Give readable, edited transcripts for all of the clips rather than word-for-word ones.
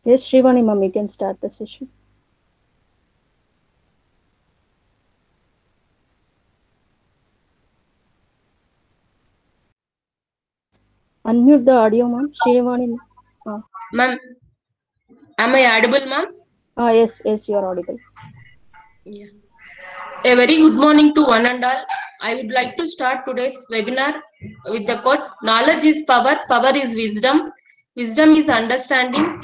Yes, Shrivani ma'am, you can start the session. Unmute the audio, ma'am. Shrivani. Uh, Ma'am, am I audible, ma'am? yes, yes, you are audible. Yeah. A very good morning to one and all. I would like to start today's webinar with the quote, knowledge is power, power is wisdom, wisdom is understanding.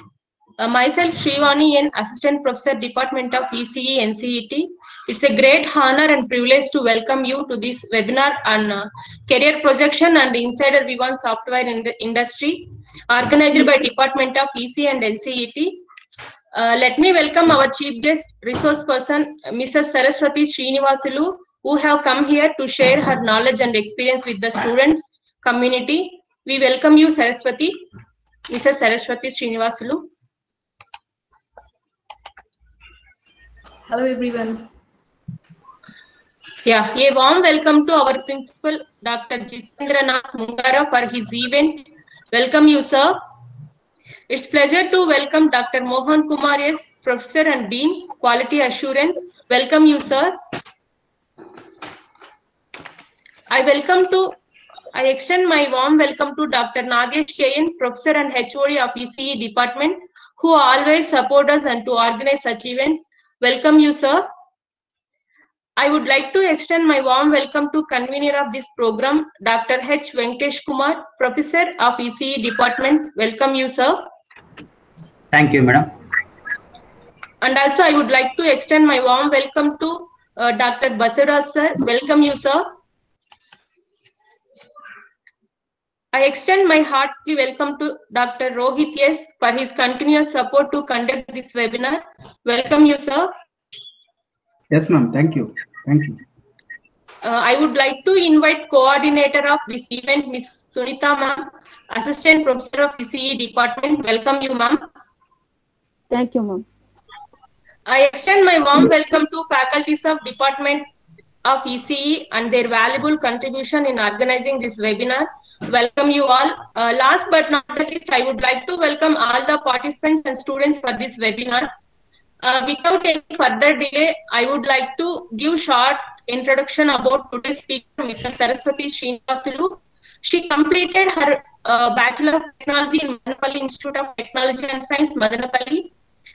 Myself, Shrivani, an Assistant Professor, Department of ECE NCET. It's a great honor and privilege to welcome you to this webinar on career projection and insider view on software industry, organized by Department of ECE and NCET. Let me welcome our chief guest, resource person, Mrs. Saraswati Srinivasulu, who have come here to share her knowledge and experience with the students community. We welcome you, Saraswati, Mrs. Saraswati Srinivasulu. Hello, everyone. Yeah, a warm welcome to our principal, Dr. Jitendranath Mungara, for his event. Welcome you, sir. It's pleasure to welcome Dr. Mohan Kumar S., Professor and Dean, Quality Assurance. Welcome you, sir. I extend my warm welcome to Dr. Nagesh K.N., Professor and HOD of ECE Department, who always support us and to organize such events. Welcome you, sir. I would like to extend my warm welcome to convener of this program, Dr. H. Venkatesh Kumar, Professor of ECE Department. Welcome you, sir. Thank you, madam. And also I would like to extend my warm welcome to Dr. Basuraj, sir. Welcome you, sir. I extend my hearty welcome to Dr. Rohit S. for his continuous support to conduct this webinar. Welcome you, sir. Yes, ma'am. Thank you. Thank you. I would like to invite coordinator of this event, Ms. Sunita ma'am, Assistant Professor of ECE Department. Welcome you, ma'am. Thank you, ma'am. I extend my warm welcome to faculties of Department of ECE and their valuable contribution in organizing this webinar. Welcome you all. Last but not the least, I would like to welcome all the participants and students for this webinar. Without any further delay, I would like to give short introduction about today's speaker, Mrs. Saraswati Srinivasulu. She completed her Bachelor of Technology in Madanapalli Institute of Technology and Science, Madanapalli.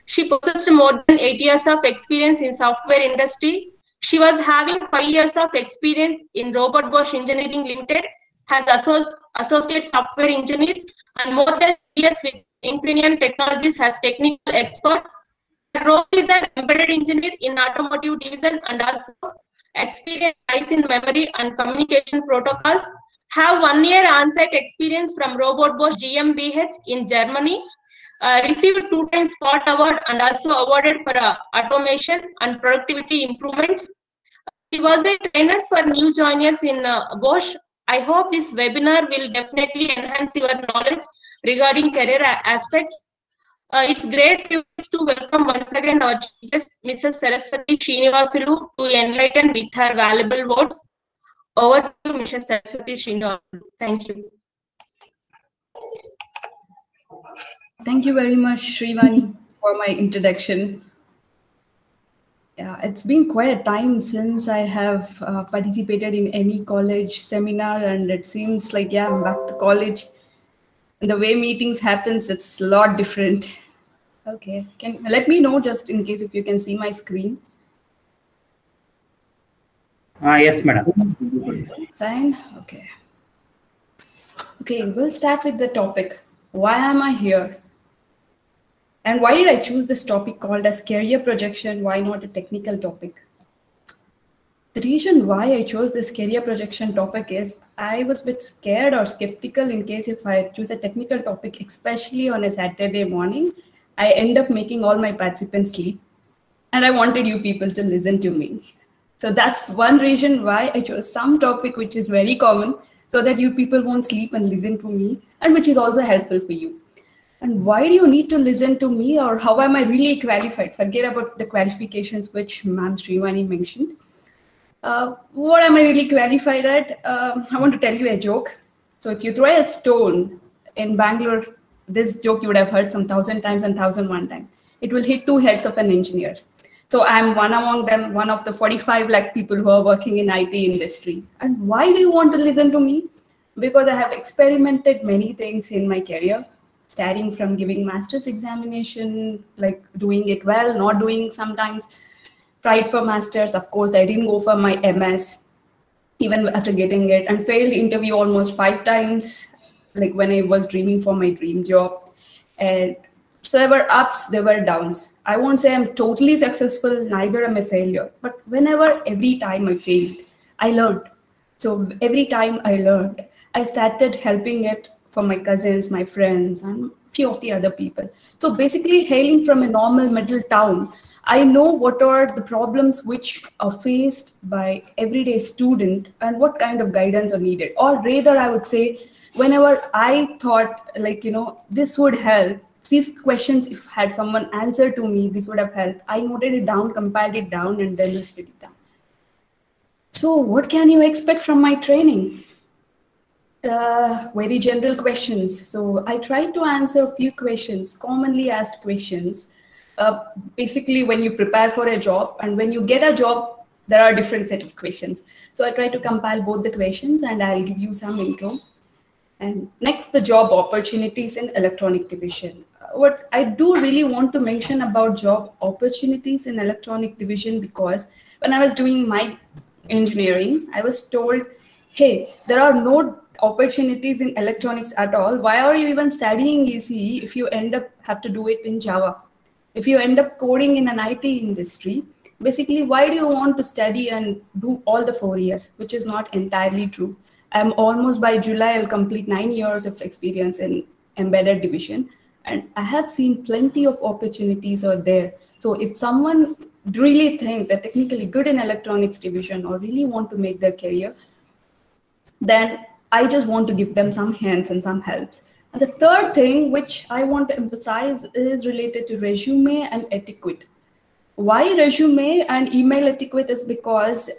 She possessed more than 8 years of experience in software industry. She was having 5 years of experience in Robot Bosch Engineering Limited as associate software engineer and more than 3 years with Infineon Technologies as technical expert. Her role is an embedded engineer in automotive division and also experience lies in memory and communication protocols. Have 1 year on-site experience from Robot Bosch GmbH in Germany. Received 2 times Spot Award and also awarded for automation and productivity improvements. She was a trainer for new joiners in Bosch. I hope this webinar will definitely enhance your knowledge regarding career aspects. It's great privilege to welcome once again our chief guest, Mrs. Saraswati Srinivasulu, to enlighten with her valuable words. Over to you, Mrs. Saraswati Srinivasulu. Thank you. Thank you very much, Shrivani, for my introduction. Yeah, it's been quite a time since I have participated in any college seminar, and it seems like, yeah, I'm back to college. And the way meetings happens, it's a lot different. Okay, let me know just in case if you can see my screen. Yes, madam. Fine, okay. Okay, we'll start with the topic. Why am I here? And why did I choose this topic called as career projection? Why not a technical topic? The reason why I chose this career projection topic is I was a bit scared or skeptical in case if I choose a technical topic, especially on a Saturday morning, I end up making all my participants sleep. And I wanted you people to listen to me. So that's one reason why I chose some topic which is very common so that you people won't sleep and listen to me, and which is also helpful for you. And why do you need to listen to me, or how am I really qualified? Forget about the qualifications which Ma'am Shrivani mentioned. What am I really qualified at? I want to tell you a joke. So if you throw a stone in Bangalore this joke you would have heard some 1,000 times and 1,001 times. It will hit two heads of an engineers. So I'm one among them, one of the 45 lakh people who are working in IT industry. And why do you want to listen to me? Because I have experimented many things in my career, starting from giving master's examination, like doing it well, not doing sometimes, tried for master's. Of course, I didn't go for my MS, even after getting it, and failed interview almost 5 times, like when I was dreaming for my dream job. And so there were ups, there were downs. I won't say I'm totally successful, neither am I a failure, but every time I failed, I learned. So every time I learned, I started helping it for my cousins, my friends, and few of the other people. So basically hailing from a normal middle town, I know what are the problems which are faced by everyday student and what kind of guidance are needed. Or rather, I would say, whenever I thought this would help, these questions, if had someone answer to me, this would have helped. I noted it down, compiled it down, and then listed it down. So what can you expect from my training? Very general questions. So I tried to answer a few questions, commonly asked questions. Basically, when you prepare for a job and when you get a job, there are different set of questions. So I try to compile both the questions and I'll give you some intro. And next, the job opportunities in electronic division. What I do really want to mention about job opportunities in electronic division, because when I was doing my engineering, I was told, hey, there are no opportunities in electronics at all. Why are you even studying ECE if you end up have to do it in Java? If you end up coding in an IT industry, basically, why do you want to study and do all the 4 years, which is not entirely true. I'm almost by July, I'll complete 9 years of experience in embedded division. And I have seen plenty of opportunities out there. So if someone really thinks they're technically good in electronics division or really want to make their career, then I just want to give them some hints and some helps. And the third thing which I want to emphasize is related to resume and etiquette. Why resume and email etiquette is because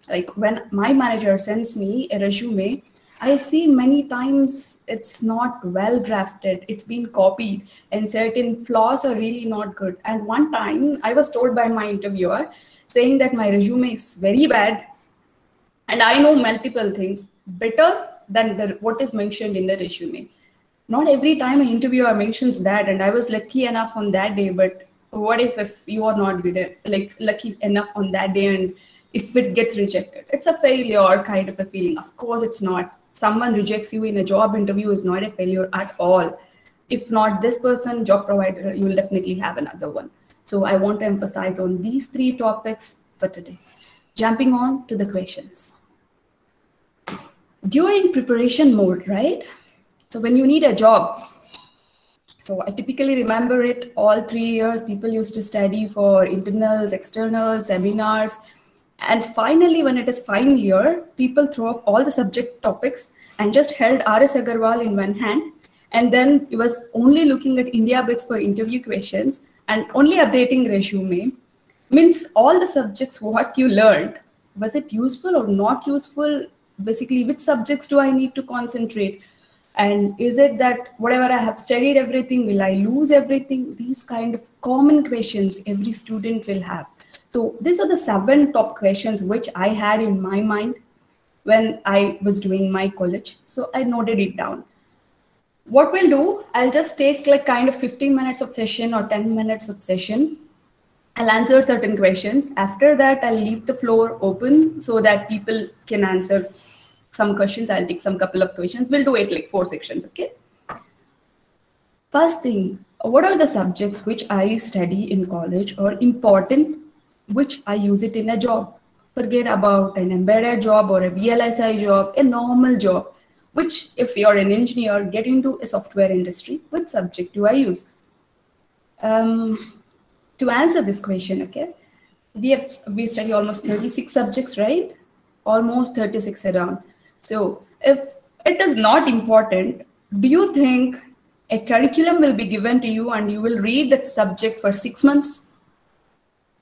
like when my manager sends me a resume, I see many times it's not well drafted, it's been copied, and certain flaws are really not good. And one time I was told by my interviewer saying that my resume is very bad and I know multiple things better than what is mentioned in the resume. Not every time an interviewer mentions that, and I was lucky enough on that day, but what if you are not good at, lucky enough on that day, and if it gets rejected? It's a failure kind of a feeling. Of course it's not. Someone rejects you in a job interview is not a failure at all. If not this person, job provider, you will definitely have another one. So I want to emphasize on these 3 topics for today. Jumping on to the questions. During preparation mode, right? So when you need a job, so I typically remember it all 3 years, people used to study for internals, externals, seminars. And finally, when it is final year, people throw off all the subject topics and just held RS Agarwal in one hand. And then it was only looking at India Bits for interview questions and only updating resume. Means all the subjects, what you learned, was it useful or not useful? Basically, which subjects do I need to concentrate? And is it that whatever I have studied everything, will I lose everything? These kind of common questions every student will have. So these are the 7 top questions which I had in my mind when I was doing my college. So I noted it down. What we'll do, I'll just take like kind of 15 minutes of session or 10 minutes of session. I'll answer certain questions. After that, I'll leave the floor open so that people can answer some questions. I'll take some couple of questions. We'll do it like 4 sections, okay? First thing, what are the subjects which I study in college or important, which I use it in a job? Forget about an embedded job or a VLSI job, a normal job, which if you're an engineer, get into a software industry, which subject do I use? To answer this question, okay, we study almost 36 subjects, right? Almost 36 around. So if it is not important, do you think a curriculum will be given to you and you will read that subject for 6 months?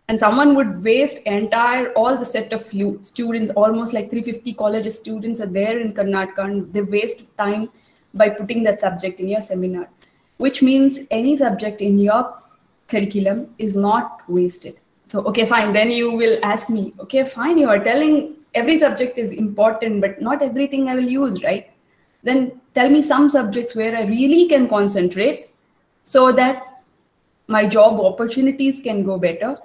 And someone would waste all the set of you students, almost like 350 college students are there in Karnataka, and they waste time by putting that subject in your seminar. which means any subject in your curriculum is not wasted. So, okay, fine. Then you will ask me, okay, fine, you are telling every subject is important, but not everything I will use, right? Then tell me some subjects where I really can concentrate so that my job opportunities can go better.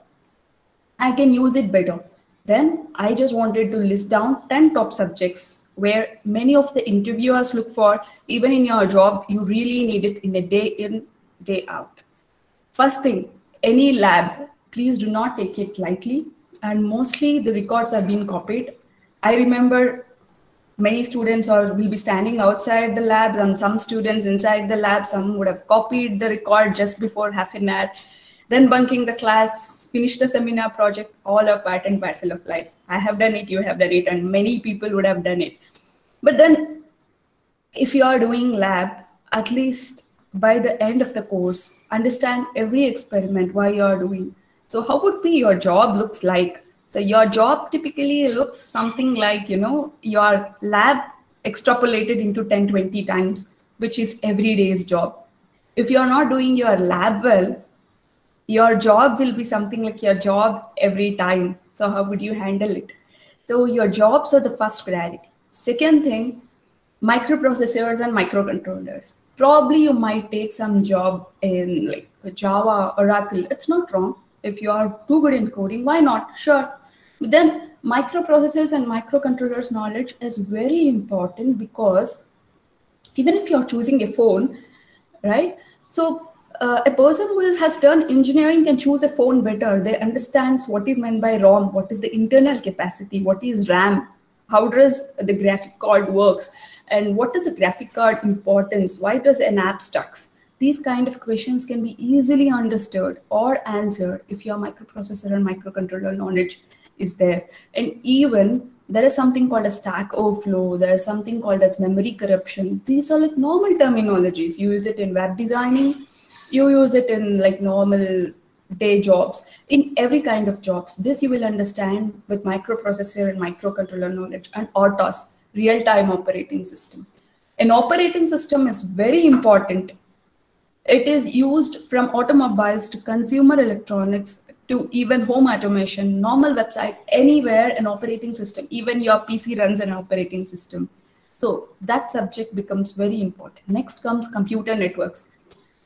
I can use it better. Then I just wanted to list down 10 top subjects where many of the interviewers look for, even in your job, you really need it in a day in, day out. First thing, any lab, please do not take it lightly. And mostly the records are being copied. I remember many students will be standing outside the lab, and some students inside the lab. Some would have copied the record just before half an hour, then bunking the class, finish the seminar project, all a part and parcel of life. I have done it, you have done it, and many people would have done it. But then if you are doing lab, at least by the end of the course, understand every experiment, why you are doing. So how would be your job looks like? So your job typically looks something like, your lab extrapolated into 10, 20 times, which is every day's job. If you're not doing your lab well, your job will be something like your job every time. So how would you handle it? So your jobs are the first priority. Second thing, microprocessors and microcontrollers. Probably you might take some job in like Java, Oracle. It's not wrong. If you are too good in coding, why not? Sure. But then microprocessors and microcontrollers knowledge is very important, because even if you're choosing a phone, right? So a person who has done engineering can choose a phone better. They understands what is meant by ROM, what is the internal capacity, what is RAM, how does the graphic card works, and what is the graphic card importance, why does an app stucks. These kind of questions can be easily understood or answered if your microprocessor and microcontroller knowledge is there. And even there is something called a stack overflow, there is something called as memory corruption. These are like normal terminologies. You use it in web designing, you use it in like normal day jobs, in every kind of jobs. This you will understand with microprocessor and microcontroller knowledge. And RTOS, real-time operating system. An operating system is very important. It is used from automobiles to consumer electronics to even home automation, normal website, anywhere an operating system, even your PC runs an operating system. So that subject becomes very important. Next comes computer networks,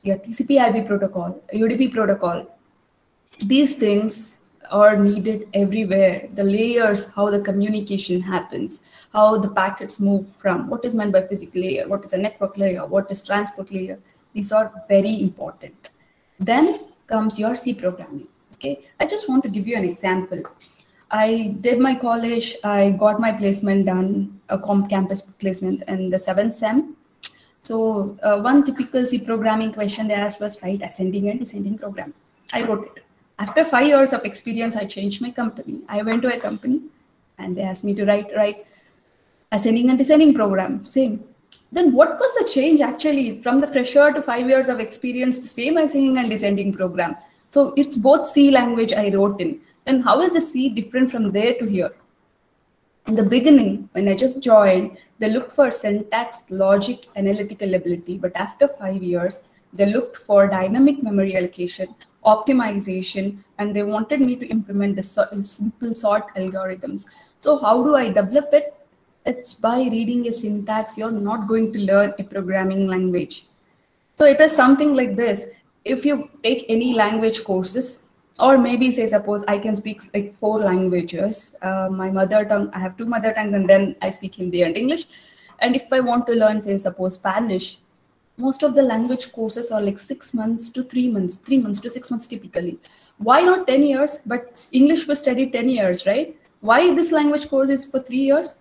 your TCP/IP protocol, UDP protocol. These things are needed everywhere. The layers, how the communication happens, how the packets move from, what is meant by physical layer, what is a network layer, what is transport layer. These are very important. Then comes your C programming. Okay, I just want to give you an example. I did my college, I got my placement done, a campus placement in the 7th sem. So one typical C programming question they asked was write ascending and descending program. I wrote it. After 5 years of experience, I changed my company. I went to a company and they asked me to write ascending and descending program, same. Then what was the change actually from the fresher to 5 years of experience, the same ascending and descending program. So it's both C language I wrote in. Then how is the C different from there to here? In the beginning, when I just joined, they looked for syntax, logic, analytical ability. But after 5 years, they looked for dynamic memory allocation, optimization, and they wanted me to implement the simple sort algorithms. So how do I develop it? It's by reading a syntax. You're not going to learn a programming language. So it is something like this. If you take any language courses, or maybe say, suppose I can speak like 4 languages, my mother tongue, I have 2 mother tongues, and then I speak Hindi and English. And if I want to learn, say, suppose Spanish, most of the language courses are like 6 months to 3 months, 3 months to 6 months typically. Why not 10 years? But English was studied 10 years, right? Why this language course is for 3 years?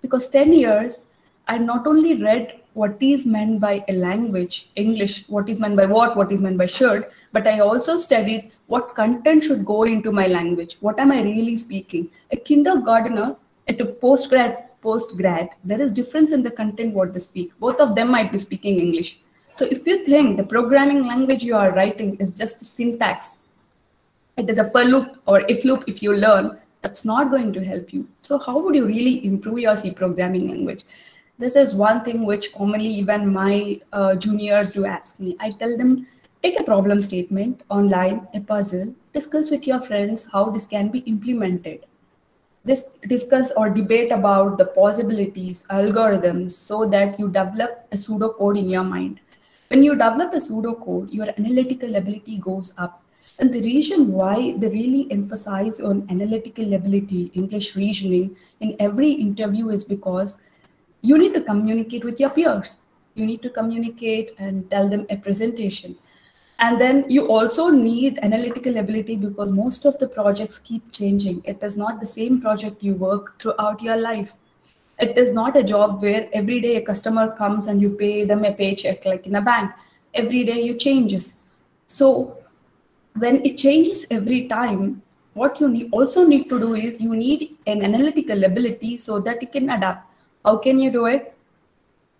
Because 10 years, I not only read what is meant by a language, English, what is meant by what is meant by should, but I also studied what content should go into my language. What am I really speaking? A kindergartner at a postgrad, there is difference in the content what they speak. Both of them might be speaking English. So if you think the programming language you are writing is just the syntax, it is a for loop or if loop if you learn, that's not going to help you. So how would you really improve your C programming language? This is one thing which commonly even my juniors do ask me. I tell them, take a problem statement online, a puzzle, discuss with your friends how this can be implemented. Discuss or debate about the possibilities, algorithms, so that you develop a pseudocode in your mind. When you develop a pseudocode, your analytical ability goes up. And the reason why they really emphasize on analytical ability, English reasoning in every interview is because you need to communicate with your peers. You need to communicate and tell them a presentation. And then you also need analytical ability because most of the projects keep changing. It is not the same project you work throughout your life. It is not a job where every day a customer comes and you pay them a paycheck like in a bank. Every day you changes. So when it changes every time, what you also need to do is you need an analytical ability so that you can adapt. How can you do it?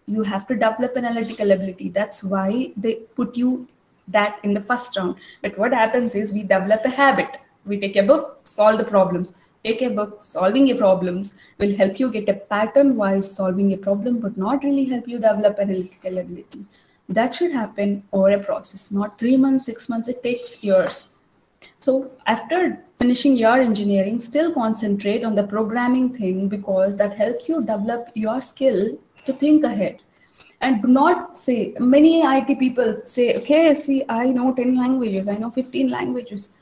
You have to develop analytical ability. That's why they put you that in the first round. But what happens is we develop a habit. We take a book, solve the problems. Take a book, solving a problems will help you get a pattern-wise solving a problem, but not really help you develop analytical ability. That should happen over a process, not 3 months, 6 months, it takes years. So after finishing your engineering, still concentrate on the programming thing because that helps you develop your skill to think ahead. And do not say, many IT people say, okay, see, I know 10 languages, I know 15 languages.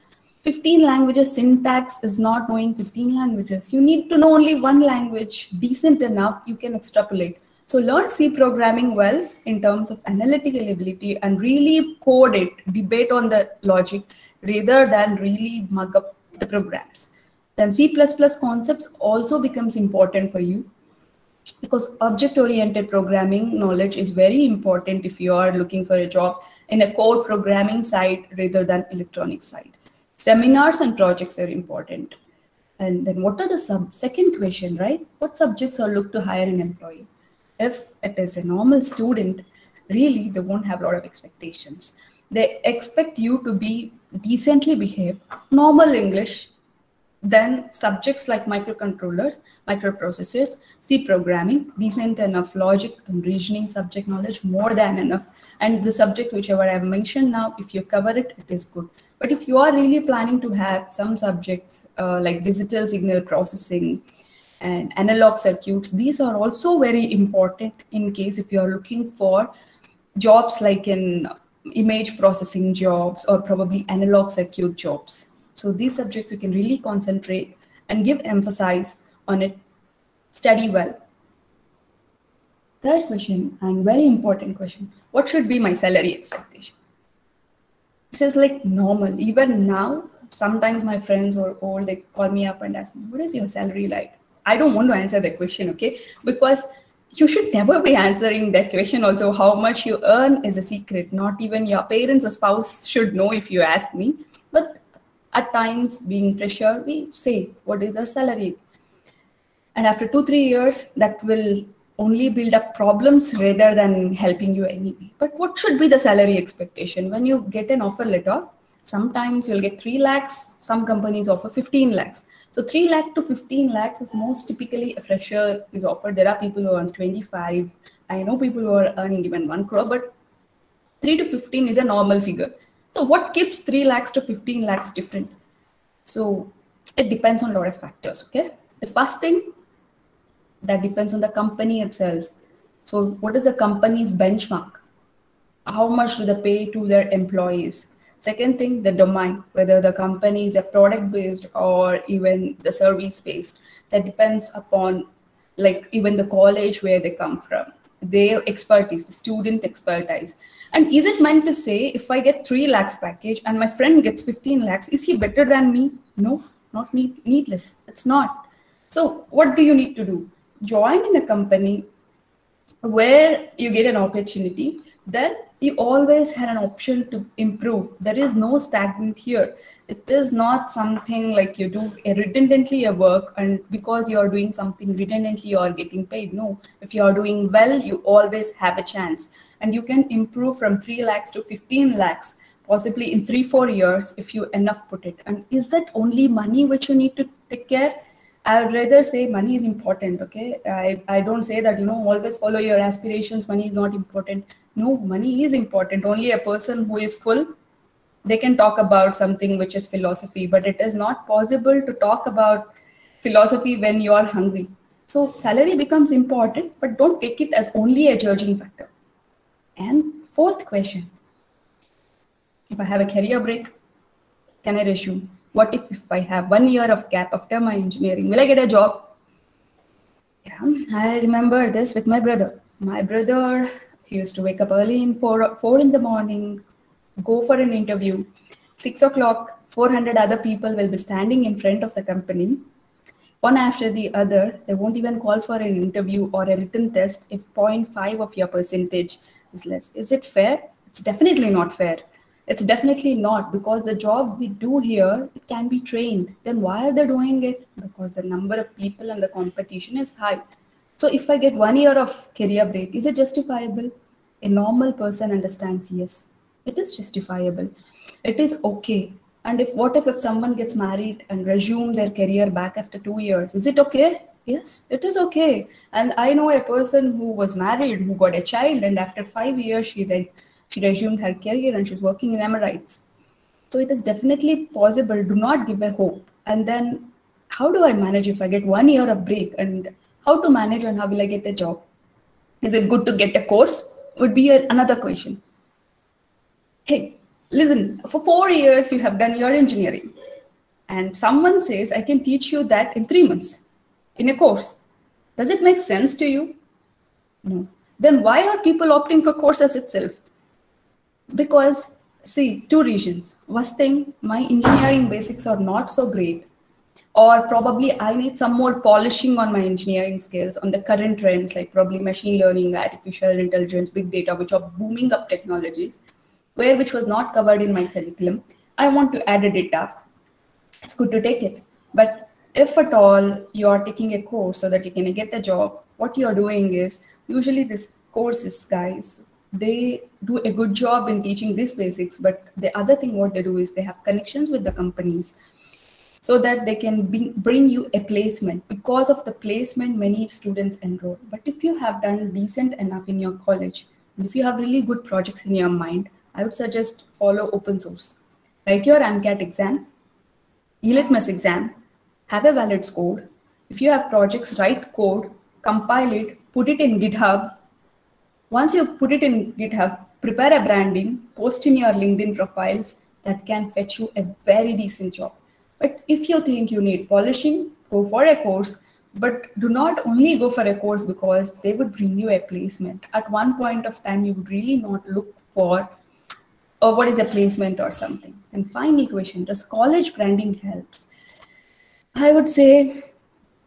15 languages syntax is not knowing 15 languages. You need to know only one language, decent enough, you can extrapolate. So learn C programming well in terms of analytical ability and really code it, debate on the logic rather than really mug up the programs. Then C++ concepts also becomes important for you because object-oriented programming knowledge is very important if you are looking for a job in a core programming side rather than electronic side. Seminars and projects are important. And then what are the second question, right? What subjects are looked to hire an employee? If it is a normal student, really, they won't have a lot of expectations. They expect you to be decently behaved, normal English, then subjects like microcontrollers, microprocessors, C programming, decent enough logic and reasoning subject knowledge, more than enough. And the subject, whichever I have mentioned now, if you cover it, it is good. But if you are really planning to have some subjects like digital signal processing and analog circuits, these are also very important in case if you are looking for jobs like in image processing jobs or probably analog circuit jobs. So these subjects you can really concentrate and give emphasis on it, study well. Third question, and very important question, what should be my salary expectation? This is like normal. Even now, sometimes my friends or all, they call me up and ask me, what is your salary like? I don't want to answer the question, okay? Because you should never be answering that question. Also, how much you earn is a secret. Not even your parents or spouse should know if you ask me. But at times, being fresher, we say, what is our salary? And after 2-3 years, that will only build up problems rather than helping you anyway. But what should be the salary expectation? When you get an offer letter, sometimes you'll get 3 lakhs, some companies offer 15 lakhs. So 3 lakh to 15 lakhs is most typically a fresher is offered. There are people who earn 25. I know people who are earning even 1 crore, but 3 to 15 is a normal figure. So what keeps 3 lakhs to 15 lakhs different? So it depends on a lot of factors, okay? The first thing, that depends on the company itself. So what is the company's benchmark? How much do they pay to their employees? Second thing, the domain, whether the company is a product-based or even the service-based. That depends upon like even the college where they come from, their expertise, the student expertise. And is it meant to say if I get 3 lakhs package and my friend gets 15 lakhs, is he better than me? No, not needless. It's not. So what do you need to do? Join in a company where you get an opportunity, then you always had an option to improve. There is no stagnant here. It is not something like you do redundantly a work and because you are doing something redundantly you are getting paid. No, if you are doing well, you always have a chance and you can improve from 3 lakhs to 15 lakhs, possibly in 3-4 years if you enough put it. And is that only money which you need to take care? I would rather say money is important, okay? I don't say that, always follow your aspirations, money is not important. No, money is important. Only a person who is full, they can talk about something which is philosophy, but it is not possible to talk about philosophy when you are hungry. So salary becomes important, but don't take it as only a judging factor. And fourth question, if I have a career break, can I resume? What if I have 1 year of gap after my engineering? Will I get a job? Yeah, I remember this with my brother. My brother, he used to wake up early in 4 in the morning, go for an interview. 6 o'clock, 400 other people will be standing in front of the company. One after the other, they won't even call for an interview or a written test if 0.5 of your percentage is less. Is it fair? It's definitely not fair. It's definitely not, because the job we do here, it can be trained. Then why are they doing it? Because the number of people and the competition is high. So if I get 1 year of career break, is it justifiable? A normal person understands, yes, it is justifiable. It is okay. And what if someone gets married and resume their career back after 2 years? Is it okay? Yes, it is okay. And I know a person who was married, who got a child, and after 5 years, she resumed her career and she's working in Emirates. So it is definitely possible. Do not give a hope. And then how do I manage if I get 1 year of break? And how to manage and how will I get a job? Is it good to get a course? Would be another question. Hey, listen, for 4 years you have done your engineering, and someone says, I can teach you that in 3 months in a course. Does it make sense to you? No. Then why are people opting for courses itself? Because, see, 2 reasons. First thing, my engineering basics are not so great, or probably I need some more polishing on my engineering skills on the current trends, like probably machine learning, artificial intelligence, big data, which are booming up technologies, which was not covered in my curriculum. I want to add a data. It's good to take it. But if at all you're taking a course so that you can get the job, what you're doing is, usually these courses, guys, they do a good job in teaching these basics, but the other thing what they do is they have connections with the companies so that they can bring you a placement. Because of the placement, many students enroll. But if you have done decent enough in your college, and if you have really good projects in your mind, I would suggest follow open source. Write your AMCAT exam, e-litmus exam, have a valid score. If you have projects, write code, compile it, put it in GitHub. Once you put it in GitHub, prepare a branding, post in your LinkedIn profiles, that can fetch you a very decent job. But if you think you need polishing, go for a course, but do not only go for a course because they would bring you a placement. At one point of time, you would really not look for what is a placement or something. And final question, does college branding helps? I would say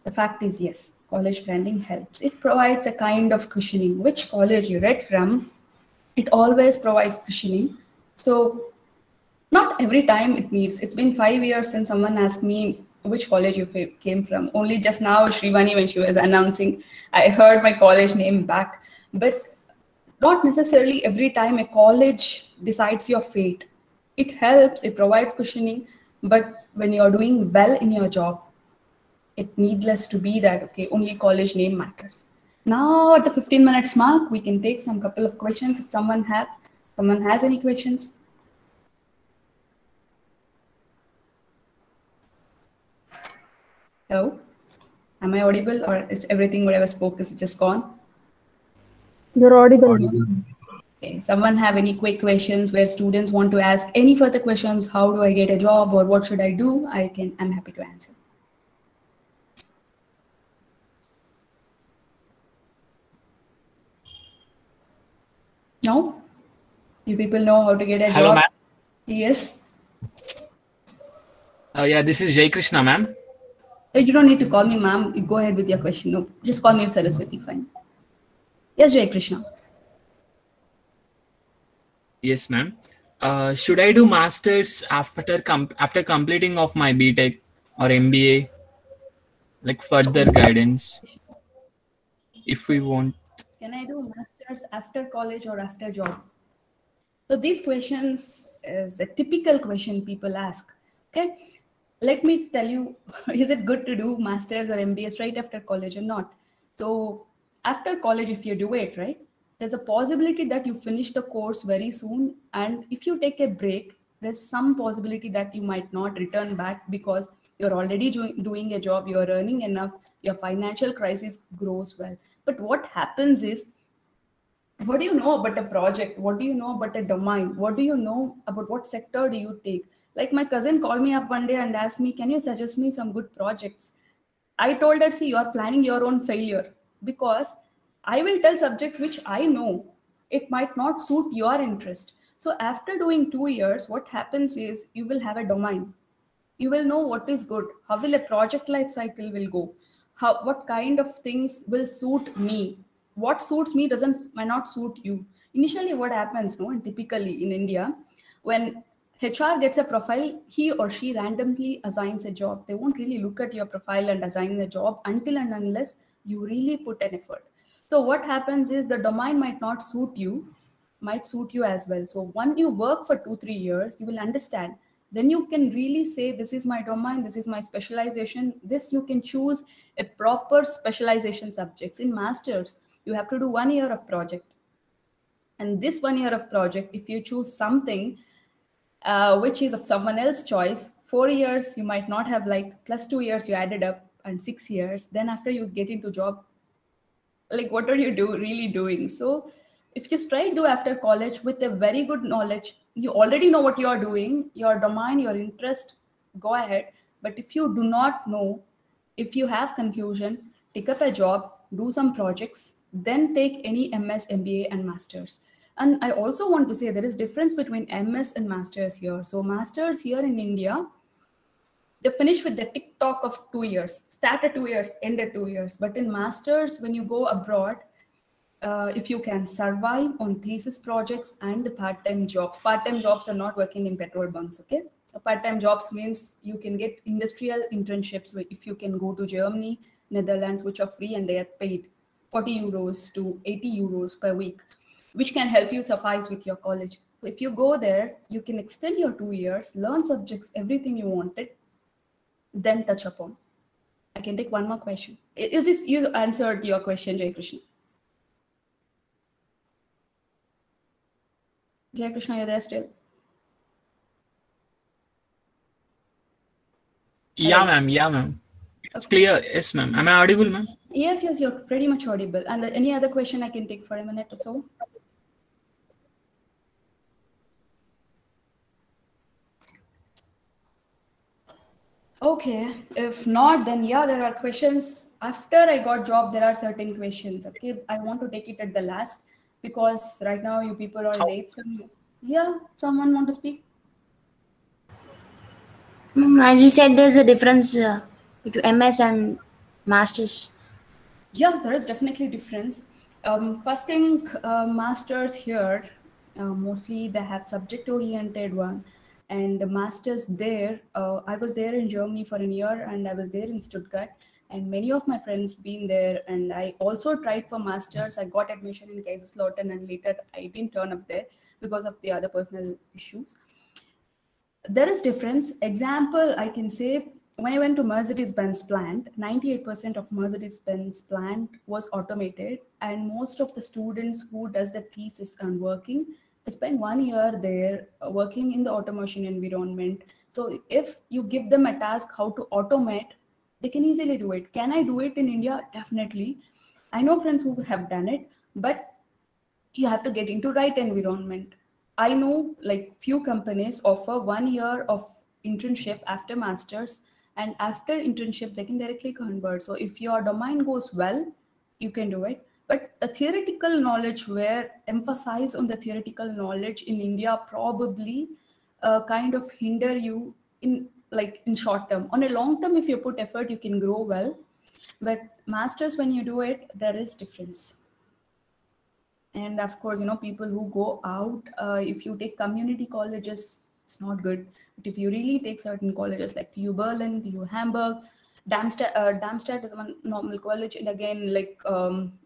the fact is yes, college branding helps. It provides a kind of cushioning. Which college you read from, it always provides cushioning. So not every time it needs. It's been 5 years since someone asked me which college you came from. Only just now, Shrivani, when she was announcing, I heard my college name back. But not necessarily every time a college decides your fate. It helps, it provides cushioning, but when you're doing well in your job, it needless to be that, okay, only college name matters. Now at the 15 minutes mark, we can take some couple of questions if someone has any questions. Hello, am I audible, or is everything whatever spoke is just gone? You're audible. Okay. Someone have any quick questions where students want to ask any further questions? How do I get a job, or what should I do? I'm happy to answer. No? You people know how to get a job? Hello, ma'am. Yes. Yeah, this is Jai Krishna, ma'am. You don't need to call me ma'am. You go ahead with your question. No, just call me Saraswati, fine. Yes, Jai Krishna. Yes, ma'am. Should I do masters after completing of my BTech or MBA? Like further guidance, if we want. Can I do masters after college or after job? So these questions is a typical question people ask. Okay. let me tell you, is it good to do masters or MBA right after college or not? So after college, if you do it, right, there's a possibility that you finish the course very soon. And if you take a break, there's some possibility that you might not return back because you're already doing a job, you're earning enough, your financial crisis grows well. But what happens is, what do you know about a project? What do you know about a domain? What do you know about what sector do you take? Like my cousin called me up one day and asked me, can you suggest me some good projects? I told her, see, you are planning your own failure because I will tell subjects which I know. It might not suit your interest. So after doing 2 years, what happens is you will have a domain. You will know what is good. How will a project life cycle will go? What kind of things will suit me? What suits me might not suit you. Initially, what happens, no, and typically in India, when HR gets a profile, he or she randomly assigns a job. They won't really look at your profile and assign the job until and unless you really put an effort. So what happens is the domain might not suit you, might suit you as well. So when you work for 2-3 years, you will understand. Then you can really say, this is my domain, this is my specialization. This you can choose a proper specialization subjects. In masters, you have to do 1 year of project. And this 1 year of project, if you choose something which is of someone else's choice, 4 years you might not have liked, plus 2 years you added up, and 6 years. Then after you get into job, like what are you really doing? So if you try to do after college with a very good knowledge, you already know what you are doing, your domain, your interest, go ahead. But if you do not know, if you have confusion, take up a job, do some projects, then take any MS, MBA, and masters. And I also want to say there is difference between MS and masters here. So masters here in India, they finish with the TikTok of 2 years, start at 2 years, end at 2 years. But in masters, when you go abroad, if you can survive on thesis projects and the part-time jobs are not working in petrol bunks, okay? Part-time jobs means you can get industrial internships if you can go to Germany, Netherlands, which are free and they are paid 40 euros to 80 euros per week, which can help you suffice with your college. So if you go there, you can extend your 2 years, learn subjects, everything you wanted, then touch upon. I can take one more question. Is this, you answered your question, Jai Krishna? Jai Krishna, you're there still? Yeah, ma'am. Yeah, ma'am. It's clear. Yes, ma'am. Am I audible, ma'am? Yes, you're pretty much audible. And any other question I can take for a minute or so? Okay, if not, then yeah, there are questions. After I got job, there are certain questions. Okay, I want to take it at the last because right now you people are late. Yeah, someone want to speak? As you said, there's a difference between MS and masters. Yeah, there is definitely difference. First thing, masters here, mostly they have subject-oriented one. And the masters there, I was there in Germany for a year and I was there in Stuttgart. And many of my friends been there. And I also tried for masters. I got admission in Kaiserslautern and later I didn't turn up there because of the other personal issues. There is difference. Example, I can say, when I went to Mercedes-Benz plant, 98% of Mercedes-Benz plant was automated, and most of the students who does the thesis and working, they spend 1 year there working in the automation environment. So if you give them a task how to automate, they can easily do it. Can I do it in India? Definitely. I know friends who have done it, but you have to get into right environment. I know like few companies offer 1 year of internship after masters, and after internship they can directly convert. So if your domain goes well, you can do it. But the theoretical knowledge, where emphasize on the theoretical knowledge in India probably kind of hinder you in short term. On a long term, if you put effort, you can grow well. But masters, when you do it, there is difference. And of course, people who go out, if you take community colleges, it's not good. But if you really take certain colleges like TU Berlin, TU Hamburg, Darmstadt is one normal college. And again, like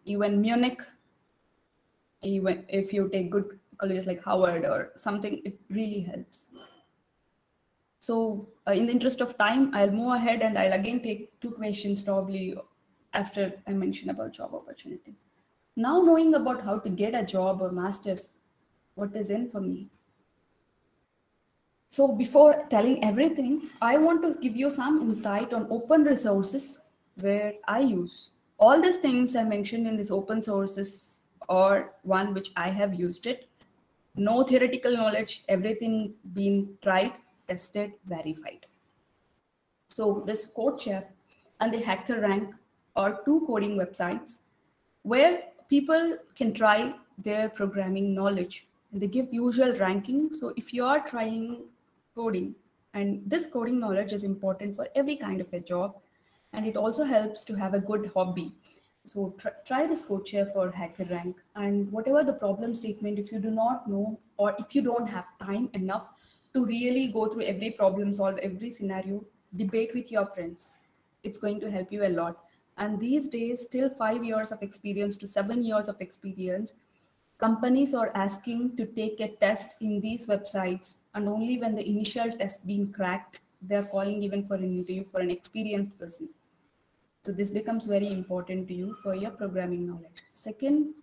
even Munich, even if you take good colleges like Howard or something, it really helps. So in the interest of time, I'll move ahead and I'll again take 2 questions probably after I mention about job opportunities. Now knowing about how to get a job or master's, what is in for me? So before telling everything, I want to give you some insight on open resources where I use. All these things I mentioned in these open sources or one which I have used it. No theoretical knowledge, everything been tried, tested, verified. So this CodeChef and the HackerRank are 2 coding websites where people can try their programming knowledge. And they give usual ranking. So if you are trying coding, and this coding knowledge is important for every kind of a job, and it also helps to have a good hobby. So try this CodeChef or HackerRank, and whatever the problem statement, if you do not know or if you don't have time enough to really go through every problem, solve every scenario, debate with your friends. It's going to help you a lot. And these days, till 5 years of experience to 7 years of experience, companies are asking to take a test in these websites, and only when the initial test been cracked, they're calling even for an interview for an experienced person. So this becomes very important to you for your programming knowledge. Second,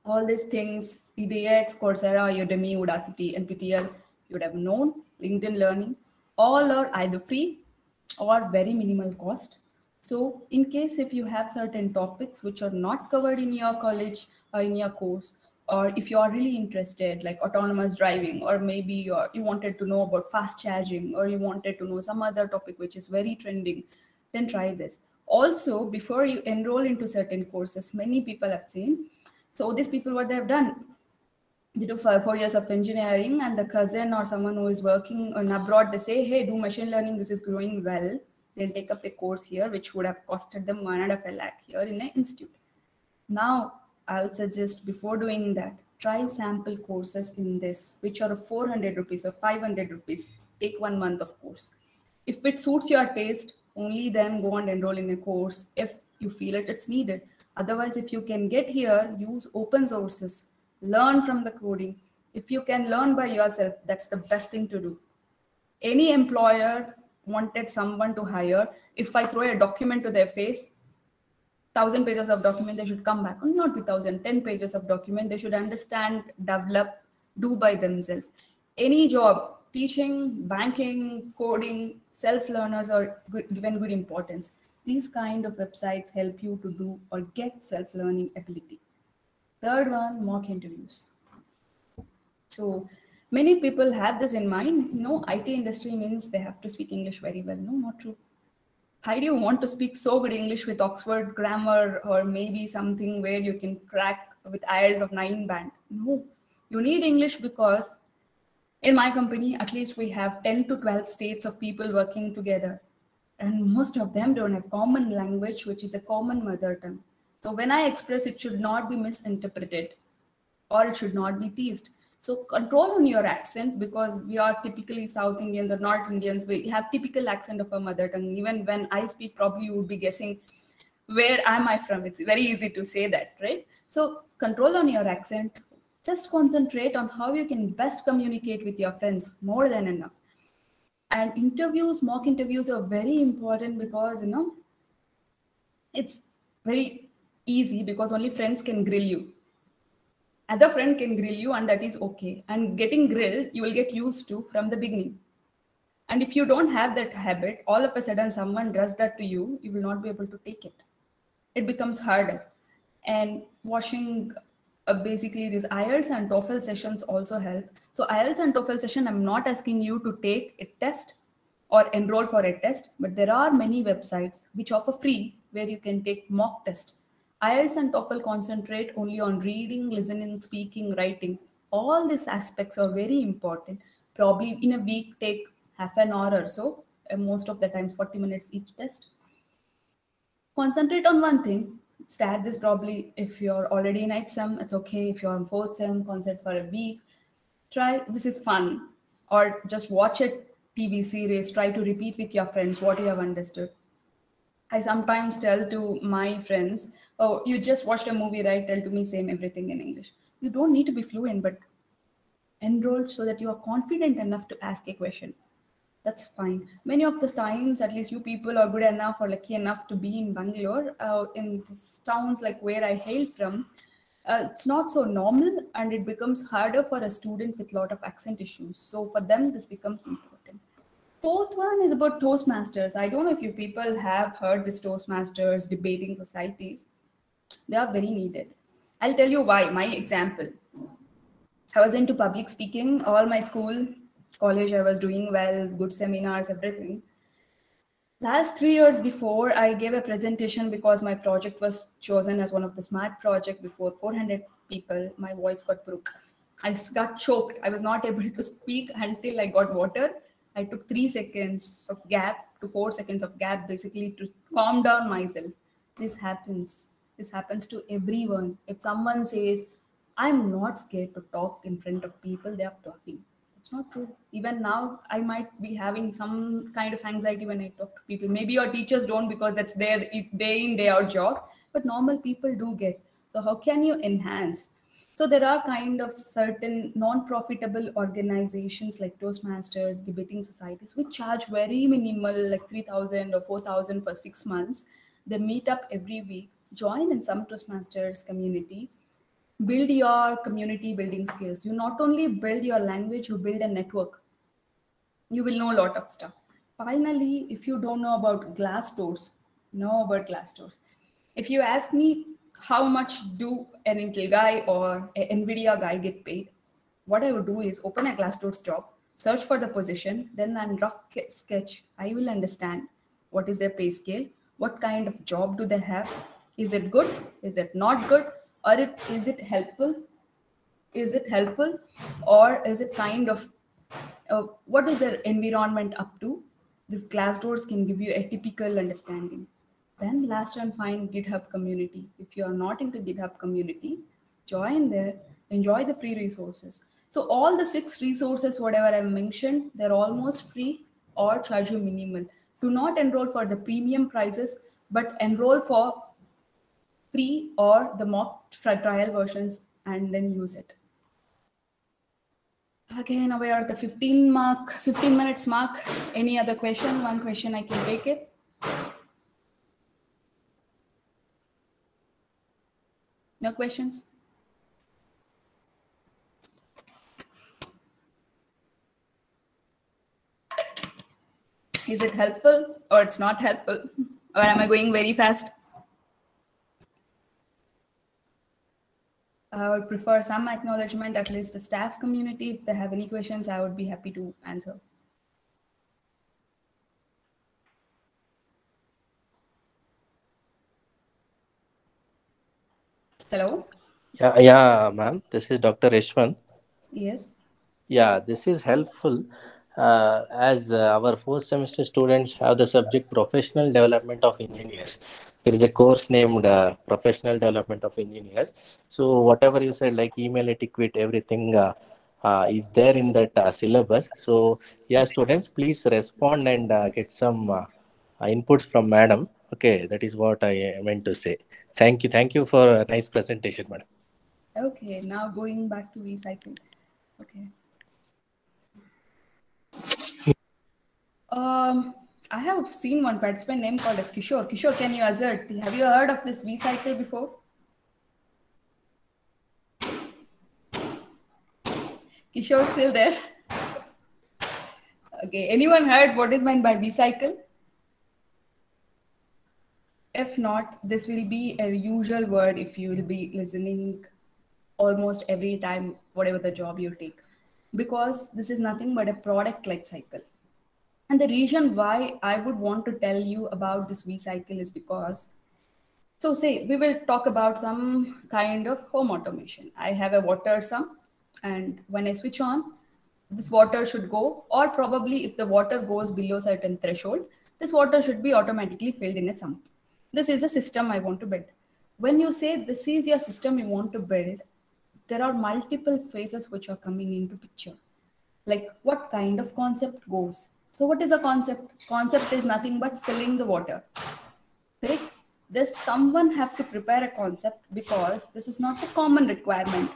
all these things, edX, Coursera, Udemy, Udacity, NPTEL, you would have known, LinkedIn Learning, all are either free or very minimal cost. So in case if you have certain topics which are not covered in your college or in your course, or if you are really interested, like autonomous driving, or maybe you wanted to know about fast charging, or you wanted to know some other topic which is very trending, then try this. Also, before you enroll into certain courses, many people have seen, so these people, what they have done, they do 4 years of engineering, and the cousin or someone who is working in abroad, they say, hey, do machine learning, this is growing well. They'll take up a course here, which would have costed them 1.5 lakh here in an institute. Now, I would suggest before doing that, try sample courses in this, which are 400 rupees or 500 rupees. Take 1 month of course. If it suits your taste, only then go and enroll in a course if you feel it's needed. Otherwise, if you can get here, use open sources, learn from the coding. If you can learn by yourself, that's the best thing to do. Any employer wanted someone to hire, if I throw a document to their face, 1,000 pages of document, they should come back. Not with 1,000, 10 pages of document, they should understand, develop, do by themselves. Any job, teaching, banking, coding, self-learners are given good importance. These kind of websites help you to do or get self-learning ability. Third one, mock interviews. So many people have this in mind. No, IT industry means they have to speak English very well. No, not true. How do you want to speak so good English with Oxford grammar, or maybe something where you can crack with IELTS of 9 band? No, you need English because in my company, at least we have 10 to 12 states of people working together. And most of them don't have common language, which is a common mother tongue. So when I express, it should not be misinterpreted or it should not be teased. So control on your accent, because we are typically South Indians or North Indians. We have typical accent of our mother tongue. Even when I speak, probably you would be guessing, where am I from? It's very easy to say that, right? So control on your accent. Just concentrate on how you can best communicate with your friends, more than enough. And interviews, mock interviews are very important because, it's very easy because only friends can grill you. Other friend can grill you, and that is okay. And getting grilled, you will get used to from the beginning. And if you don't have that habit, all of a sudden someone does that to you, you will not be able to take it. It becomes harder. And watching basically these IELTS and TOEFL sessions also help. So IELTS and TOEFL session, I'm not asking you to take a test or enroll for a test, but there are many websites which offer free where you can take mock test. IELTS and TOEFL concentrate only on reading, listening, speaking, writing. All these aspects are very important. Probably in a week, take half an hour or so, most of the times 40 minutes each test. Concentrate on one thing. Start this probably if you're already in 8th sem, it's okay. If you're on 4th sem, concentrate for a week. Try, this is fun. Or just watch a TV series, try to repeat with your friends what you have understood. I sometimes tell to my friends, oh, you just watched a movie, right? Tell to me same everything in English. You don't need to be fluent, but enroll so that you are confident enough to ask a question. That's fine. Many of the times, at least you people are good enough or lucky enough to be in Bangalore, in these towns like where I hail from, it's not so normal, and it becomes harder for a student with a lot of accent issues. So for them, this becomes important. Fourth one is about Toastmasters. I don't know if you people have heard this Toastmasters debating societies. They are very needed. I'll tell you why. My example. I was into public speaking. All my school, college, I was doing well, good seminars, everything. Last 3 years before, I gave a presentation because my project was chosen as one of the smart project before 400 people. My voice got broke. I got choked. I was not able to speak until I got water. I took 3 seconds of gap to 4 seconds of gap, basically to calm down myself. This happens. This happens to everyone. If someone says, I'm not scared to talk in front of people, they are talking. It's not true. Even now, I might be having some kind of anxiety when I talk to people. Maybe your teachers don't because that's their day in, day out job, but normal people do get. So how can you enhance? So there are kind of certain non-profitable organizations like Toastmasters, debating societies, which charge very minimal, like 3,000 or 4,000 for 6 months. They meet up every week. Join in some Toastmasters community. Build your community building skills. You not only build your language, you build a network. You will know a lot of stuff. Finally, if you don't know about Glassdoors, know about Glassdoors. If you ask me how much do an Intel guy or an NVIDIA guy get paid, what I would do is open a Glassdoors job, search for the position, then on rough sketch, I will understand what is their pay scale, what kind of job do they have, is it good, is it not good, or is it helpful? Is it helpful, or is it kind of what is their environment up to? This Glassdoors can give you a typical understanding. Then last and final, GitHub community. If you are not into GitHub community, join there, enjoy the free resources. So all the 6 resources, whatever I mentioned, they're almost free or charge you minimal. Do not enroll for the premium prices, but enroll for free or the mock trial versions and then use it. Okay, now we are at the 15 minutes mark. Any other question? One question, I can take it. No questions? Is it helpful or it's not helpful? Or am I going very fast? I would prefer some acknowledgement, at least the staff community. If they have any questions, I would be happy to answer. Hello? Yeah, ma'am. This is Dr. Ishwan. Yes. Yeah, this is helpful as our 4th semester students have the subject Professional Development of Engineers. There is a course named Professional Development of Engineers. So whatever you said, like email etiquette, everything is there in that syllabus. So yeah, students, please respond and get some inputs from madam. Okay, that is what I meant to say. Thank you. Thank you for a nice presentation, madam. Okay, now going back to recycle. Okay. I have seen one participant name called as Kishore. Kishore, can you assert? Have you heard of this recycle before? Kishore still there? Okay, anyone heard what is meant by recycle? If not, this will be a usual word if you will be listening almost every time, whatever the job you take, because this is nothing but a product life cycle. And the reason why I would want to tell you about this recycle is because, so say we will talk about some kind of home automation. I have a water sump, and when I switch on, this water should go, or probably if the water goes below certain threshold, this water should be automatically filled in a sump. This is a system I want to build. When you say this is your system you want to build, there are multiple phases which are coming into picture. Like what kind of concept goes. So what is a concept? Concept is nothing but filling the water. Correct? There's someone have to prepare a concept because this is not a common requirement.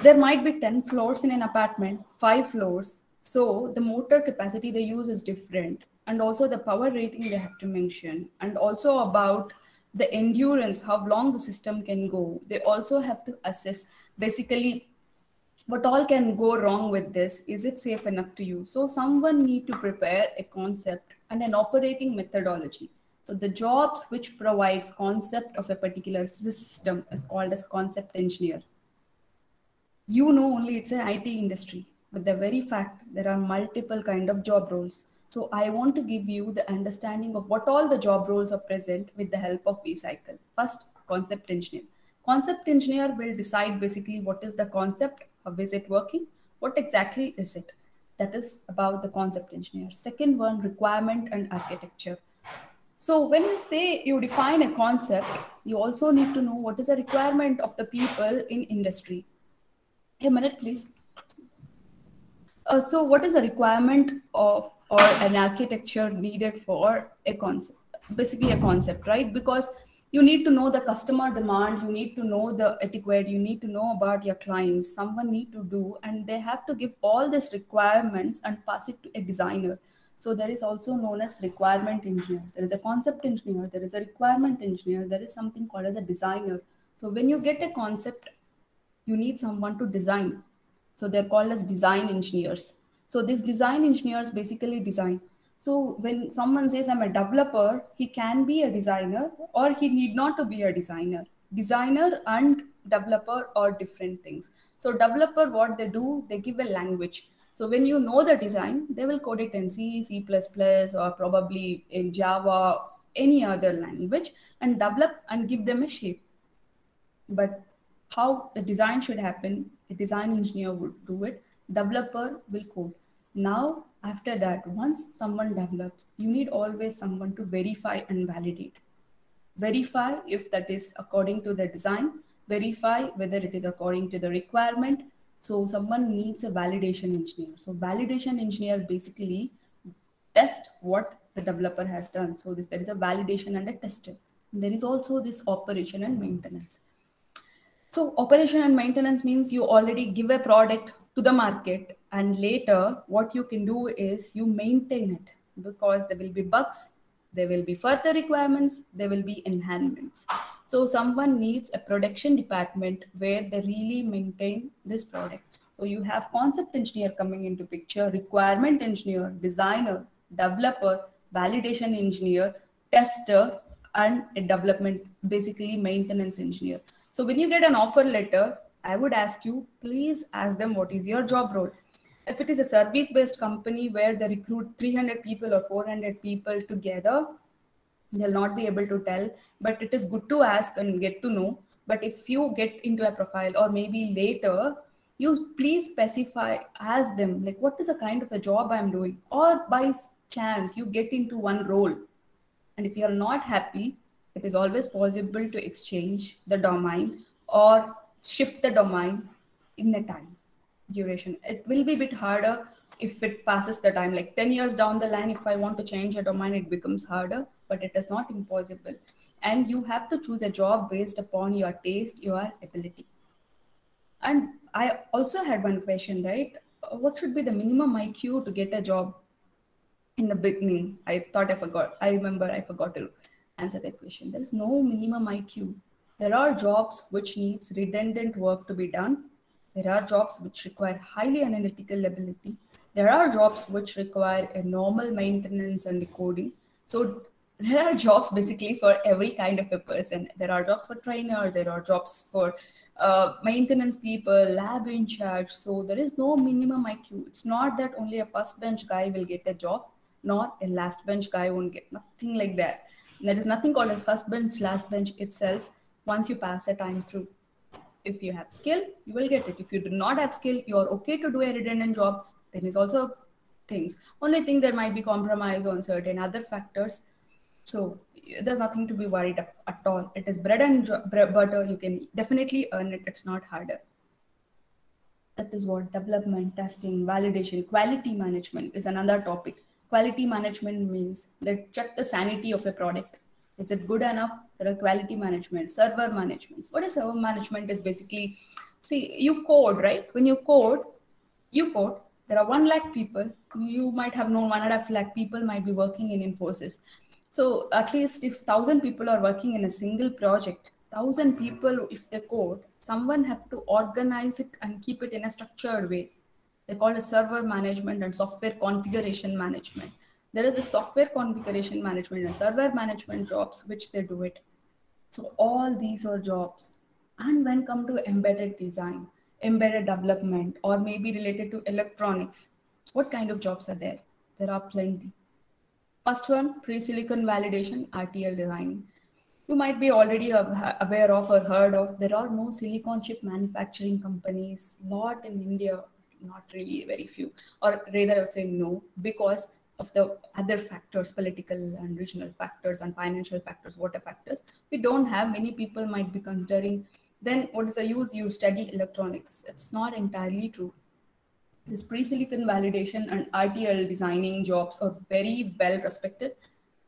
There might be 10 floors in an apartment, 5 floors. So the motor capacity they use is different, and also the power rating they have to mention, and also about the endurance, how long the system can go. They also have to assess basically what all can go wrong with this. Is it safe enough to use? So someone need to prepare a concept and an operating methodology. So the jobs which provides concept of a particular system is called as concept engineer. You know only it's an IT industry, but the very fact there are multiple kind of job roles. So I want to give you the understanding of what all the job roles are present with the help of vCycle. First, concept engineer. Concept engineer will decide basically what is the concept, how is it working, what exactly is it. That is about the concept engineer. Second one, requirement and architecture. So when you say you define a concept, you also need to know what is the requirement of the people in industry. A minute, please. So what is the requirement of or an architecture needed for a concept? Basically a concept, right? Because you need to know the customer demand, you need to know the etiquette, you need to know about your clients, someone need to do, and they have to give all these requirements and pass it to a designer. So there is also known as requirement engineer. There is a concept engineer, there is a requirement engineer, there is something called as a designer. So when you get a concept, you need someone to design. So they're called as design engineers. So these design engineers basically design. So when someone says I'm a developer, he can be a designer or he need not to be a designer. Designer and developer are different things. So developer, what they do, they give a language. So when you know the design, they will code it in C, C++, or probably in Java, any other language, and develop and give them a shape. But how the design should happen, a design engineer would do it, developer will code. Now, after that, once someone develops, you need always someone to verify and validate. Verify if that is according to the design, verify whether it is according to the requirement. So someone needs a validation engineer. So validation engineer basically test what the developer has done. So there is a validation and a tester. There is also this operation and maintenance. So operation and maintenance means you already give a product to the market, and later what you can do is you maintain it, because there will be bugs, there will be further requirements, there will be enhancements. So someone needs a production department where they really maintain this product. So you have concept engineer coming into picture, requirement engineer, designer, developer, validation engineer, tester, and a development, basically maintenance engineer. So when you get an offer letter, I would ask you, please ask them what is your job role. If it is a service-based company where they recruit 300 people or 400 people together, they'll not be able to tell, but it is good to ask and get to know. But if you get into a profile or maybe later, you please specify, ask them, like, what is the kind of a job I'm doing? Or by chance, you get into one role. And if you're not happy, it is always possible to exchange the domain or shift the domain in a time duration. It will be a bit harder if it passes the time, like 10 years down the line. If I want to change a domain, it becomes harder, but it is not impossible. And you have to choose a job based upon your taste, your ability. And I also had one question, right? What should be the minimum IQ to get a job? In the beginning, I remember I forgot to answer that question. There's no minimum IQ. There are jobs which needs redundant work to be done. There are jobs which require highly analytical ability. There are jobs which require a normal maintenance and decoding. So there are jobs basically for every kind of a person. There are jobs for trainer, there are jobs for maintenance people, lab in charge. So there is no minimum IQ. It's not that only a first bench guy will get a job, not a last bench guy won't get, nothing like that. There is nothing called as first bench, last bench itself. Once you pass a time through, if you have skill, you will get it. If you do not have skill, you are okay to do a redundant job. There is also things. Only thing, there might be compromise on certain other factors. So there's nothing to be worried at all. It is bread and butter. You can definitely earn it. It's not harder. That is what development, testing, validation, quality management is another topic. Quality management means that check the sanity of a product. Is it good enough? There are quality management, server management. What is server management is basically, see, you code, right? When you code, there are 1 lakh people. You might have known 1.5 lakh people might be working in Infosys. So at least if 1,000 people are working in a single project, 1,000 people, if they code, someone have to organize it and keep it in a structured way. They call it server management and software configuration management. There is a software configuration management and server management jobs, which they do it. So all these are jobs. And when come to embedded design, embedded development, or maybe related to electronics, what kind of jobs are there? There are plenty. First one, pre-silicon validation, RTL designing. You might be already aware of or heard of, there are no silicon chip manufacturing companies, lot in India, not really, very few, or rather I would say no, because of the other factors, political and regional factors and financial factors, water factors. We don't have, many people might be considering, then what is the use? You study electronics. It's not entirely true. This pre-silicon validation and RTL designing jobs are very well respected.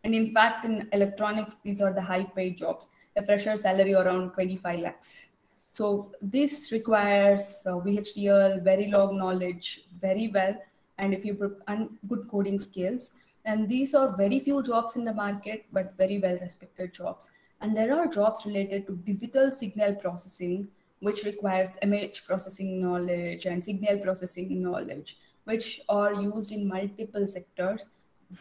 And in fact, in electronics, these are the high paid jobs. A fresher salary around 25 lakhs. So this requires VHDL, very long knowledge, very well, and if you and good coding skills. And these are very few jobs in the market, but very well respected jobs. And there are jobs related to digital signal processing, which requires image processing knowledge and signal processing knowledge, which are used in multiple sectors,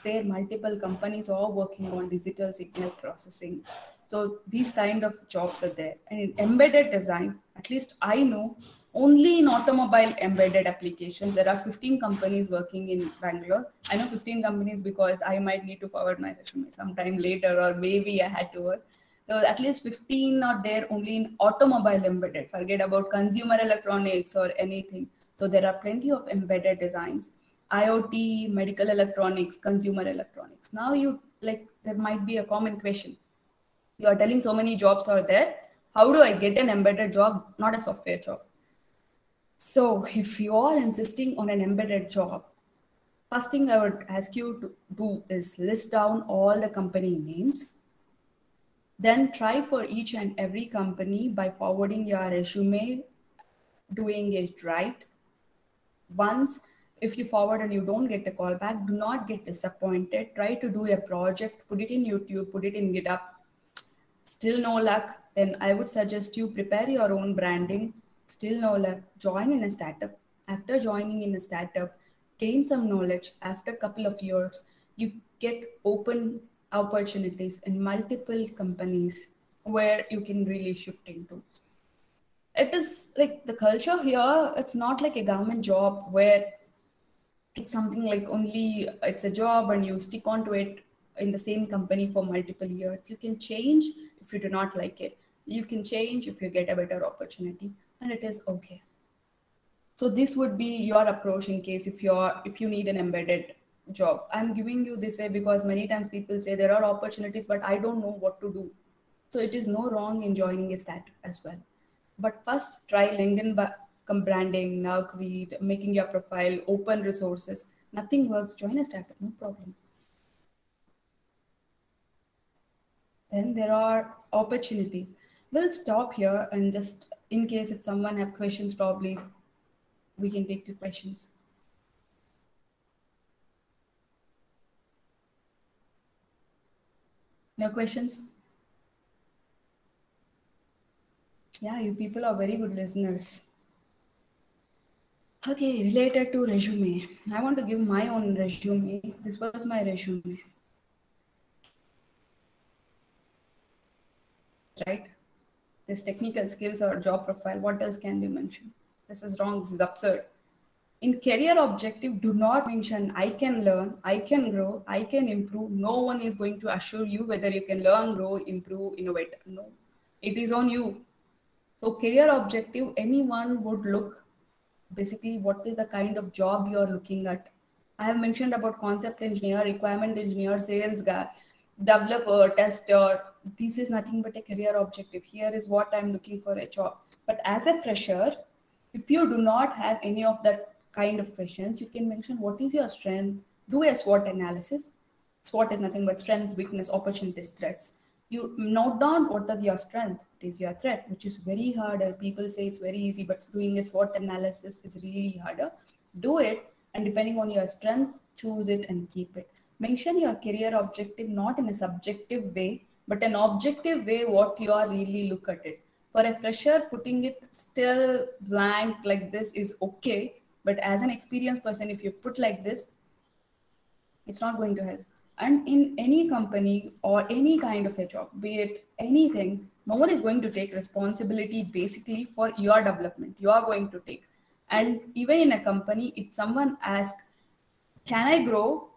where multiple companies are working on digital signal processing. So these kind of jobs are there. And in embedded design, at least I know, only in automobile embedded applications, there are 15 companies working in Bangalore. I know 15 companies because I might need to forward my resume sometime later, or maybe I had to work. So at least 15 are there only in automobile embedded. Forget about consumer electronics or anything. So there are plenty of embedded designs. IoT, medical electronics, consumer electronics. Now there might be a common question. You are telling so many jobs are there. How do I get an embedded job, not a software job? So if you are insisting on an embedded job, first thing I would ask you to do is list down all the company names. Then try for each and every company by forwarding your resume, doing it right. Once, if you forward and you don't get a call back, do not get disappointed. Try to do a project, put it in YouTube, put it in GitHub. Still no luck, then I would suggest you prepare your own branding. Still no luck, join in a startup. After joining in a startup, gain some knowledge. After a couple of years, you get open opportunities in multiple companies where you can really shift into. It is like the culture here, it's not like a government job where it's something like only it's a job and you stick onto it in the same company for multiple years. You can change if you do not like it. You can change if you get a better opportunity, and it is okay. So this would be your approach in case if you need an embedded job. I'm giving you this way because many times people say there are opportunities, but I don't know what to do. So it is no wrong in joining a startup as well. But first try LinkedIn branding, Narcweed, making your profile, open resources. Nothing works, join a startup, no problem. Then there are opportunities. We'll stop here and just in case if someone have questions, probably we can take 2 questions. No questions? Yeah, you people are very good listeners. Okay, related to resume. I want to give my own resume. This was my resume. Right? This technical skills or job profile, what else can be mentioned? This is wrong, this is absurd. In career objective, do not mention I can learn, I can grow, I can improve. No one is going to assure you whether you can learn, grow, improve, innovate. No, it is on you. So career objective, anyone would look basically what is the kind of job you're looking at. I have mentioned about concept engineer, requirement engineer, sales guy, developer, tester. This is nothing but a career objective. Here is what I'm looking for a job. But as a fresher, if you do not have any of that kind of questions, you can mention what is your strength, do a SWOT analysis. SWOT is nothing but strength, weakness, opportunities, threats. You note down what is your strength, what is your threat, which is very harder. People say it's very easy, but doing a SWOT analysis is really harder. Do it And depending on your strength, choose it and keep it. Mention your career objective not in a subjective way, but an objective way what you are really look at it. For a fresher, putting it still blank like this is okay. But as an experienced person, if you put like this, it's not going to help. And in any company or any kind of a job, be it anything, no one is going to take responsibility basically for your development. You are going to take. And even in a company, if someone asks, can I grow?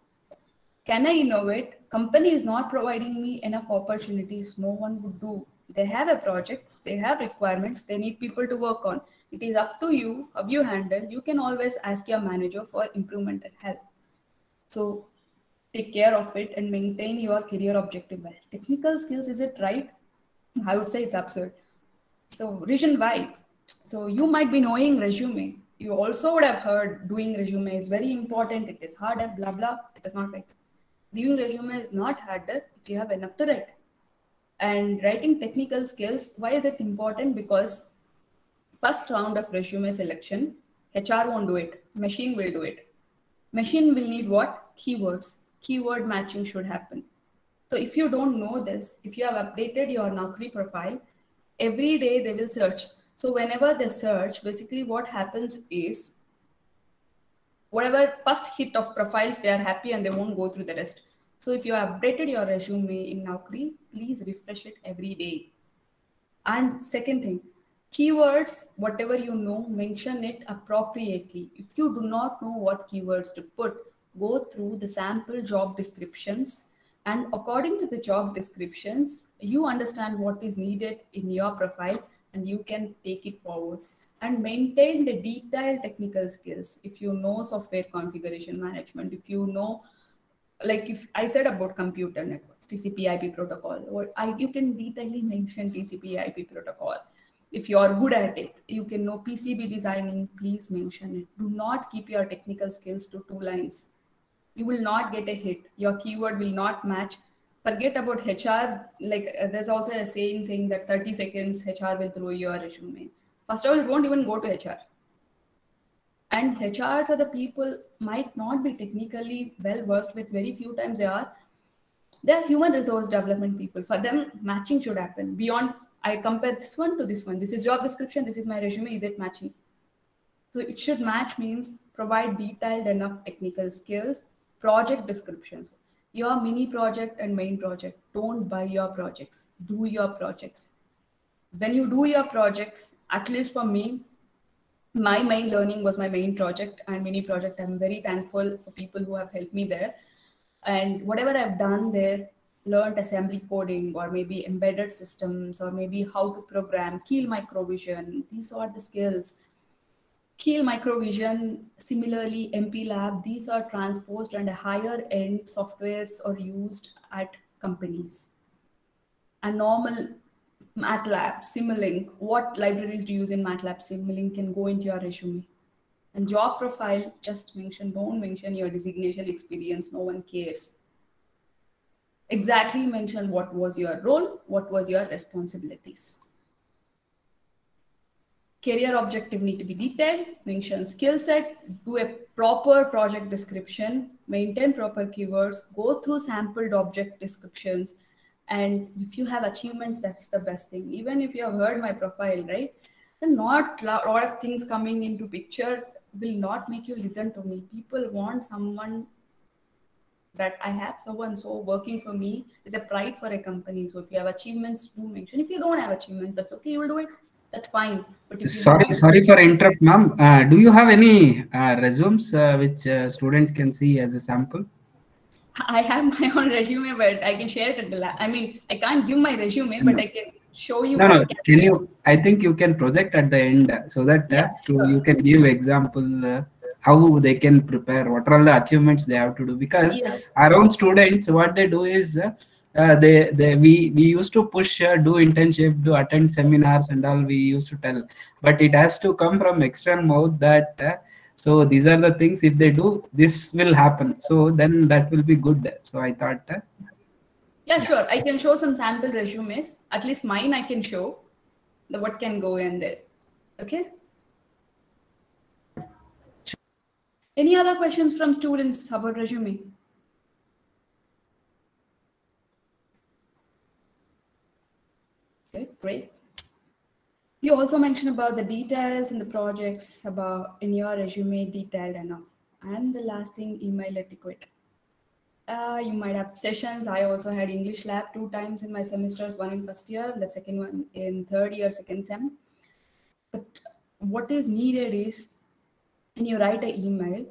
Can I innovate? Company is not providing me enough opportunities. No one would do. They have a project, they have requirements, they need people to work on. It is up to you how you handle. You can always ask your manager for improvement and help. So take care of it and maintain your career objective well. Technical skills, is it right? I would say it's absurd. So reason why? So you might be knowing resume. You also would have heard doing resume is very important. It is harder, blah, blah. It is not right. Doing resume is not harder if you have enough to write. And writing technical skills, why is it important? Because first round of resume selection, HR won't do it. Machine will do it. Machine will need what? Keywords. Keyword matching should happen. So if you don't know this, if you have updated your Naukri profile, every day they will search. So whenever they search, basically what happens is whatever first hit of profiles, they are happy and they won't go through the rest. So if you have updated your resume in Naukri, please refresh it every day. And second thing, keywords, whatever you know, mention it appropriately. If you do not know what keywords to put, go through the sample job descriptions, and according to the job descriptions, you understand what is needed in your profile and you can take it forward. And maintain the detailed technical skills. If you know software configuration management, if you know, like if I said about computer networks, TCP/IP protocol, or you can detailedly mention TCP/IP protocol. If you are good at it, you can know PCB designing, please mention it. Do not keep your technical skills to 2 lines. You will not get a hit. Your keyword will not match. Forget about HR. Like there's also a saying that 30 seconds HR will throw your resume. First of all, it won't even go to HR. And HRs are the people might not be technically well versed with, very few times they are. They're human resource development people. For them, matching should happen. Beyond, I compare this one to this one. This is job description. This is my resume. Is it matching? So it should match means provide detailed enough technical skills. Project descriptions. Your mini project and main project. Don't buy your projects. Do your projects. When you do your projects, at least for me, my main learning was my main project and mini project. I'm very thankful for people who have helped me there. And whatever I've done there, learned assembly coding or maybe embedded systems or maybe how to program, Keel Microvision. These are the skills. Keel Microvision, similarly MPLab, these are transposed and higher end softwares are used at companies. And normal MATLAB, Simulink, what libraries do you use in MATLAB, Simulink can go into your resume. And job profile, just mention, don't mention your designation experience, no one cares. Exactly mention what was your role, what was your responsibilities. Career objective need to be detailed, mention skill set, do a proper project description, maintain proper keywords, go through sampled object descriptions. And if you have achievements, that's the best thing. Even if you have heard my profile, right? And not a lot of things coming into picture will not make you listen to me. People want someone that I have so-and-so working for me is a pride for a company. So if you have achievements, do mention. If you don't have achievements, that's okay, you will do it. That's fine. But if sorry for interrupt, ma'am. Do you have any resumes which students can see as a sample? I have my own resume, but I can share it at the lab. I mean, I can't give my resume, but I can show you. No. Can you? I think you can project at the end so that sure. you can give example how they can prepare, what are all the achievements they have to do. Because our own students, what they do is we used to push, do internship, do attend seminars and all. We used to tell, but it has to come from external mouth that. So these are the things, if they do, this will happen. So then that will be good. So I thought. Yeah, sure. I can show some sample resumes. At least mine I can show. What can go in there. Okay. Any other questions from students about resume? Okay, great. You also mentioned about the details in the projects about in your resume, detailed enough. And the last thing, email etiquette. You might have sessions. I also had English lab 2 times in my semesters, one in first year and the second one in third year, second sem. But what is needed is when you write an email,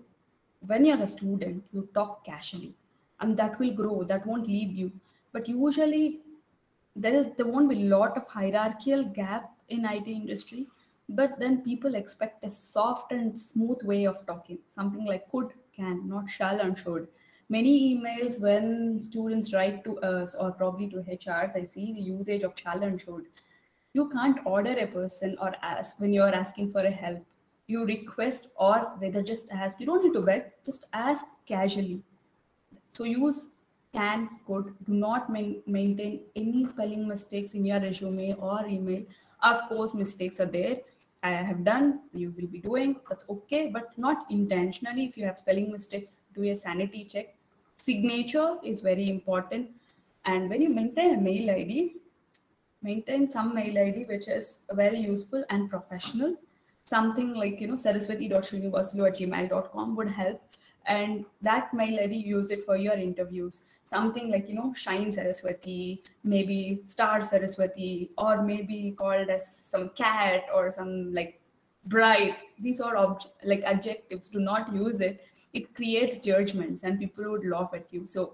when you're a student, you talk casually and that will grow, that won't leave you. But usually there won't be a lot of hierarchical gap in IT industry, but then people expect a soft and smooth way of talking, something like could, can, not shall and should. Many emails when students write to us or probably to HRs, I see the usage of shall and should. You can't order a person or ask when you're asking for a help. You request or whether just ask. You don't need to beg, just ask casually. So use can, could, do not maintain any spelling mistakes in your resume or email. Of course, mistakes are there. I have done, you will be doing, that's okay, but not intentionally. If you have spelling mistakes, do a sanity check. Signature is very important. And when you maintain a mail ID, maintain some mail ID which is very useful and professional. Something like, saraswati.srinivasalu@gmail.com would help. And that mail ID, use it for your interviews. Something like, Shine Saraswati, maybe Star Saraswati, or maybe called as some cat or some like bright. These are like adjectives. Do not use it. It creates judgments and people would laugh at you. So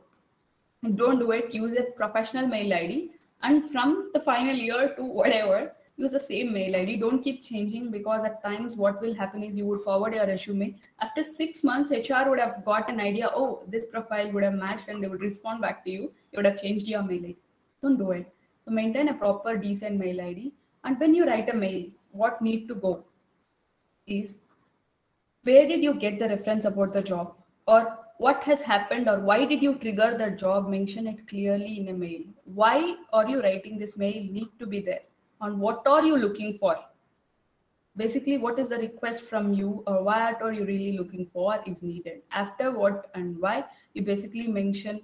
don't do it. Use a professional mail ID. And from the final year to whatever, use the same mail ID. Don't keep changing, because at times what will happen is you would forward your resume. After 6 months, HR would have got an idea, oh, this profile would have matched, and they would respond back to you. You would have changed your mail ID. Don't do it. So maintain a proper, decent mail ID. And when you write a mail, what need to go is, where did you get the reference about the job? Or what has happened, or why did you trigger the job? Mention it clearly in a mail. Why are you writing this mail? Need to be there. On what are you looking for? Basically, what is the request from you, or what are you really looking for is needed. After what and why, you basically mention.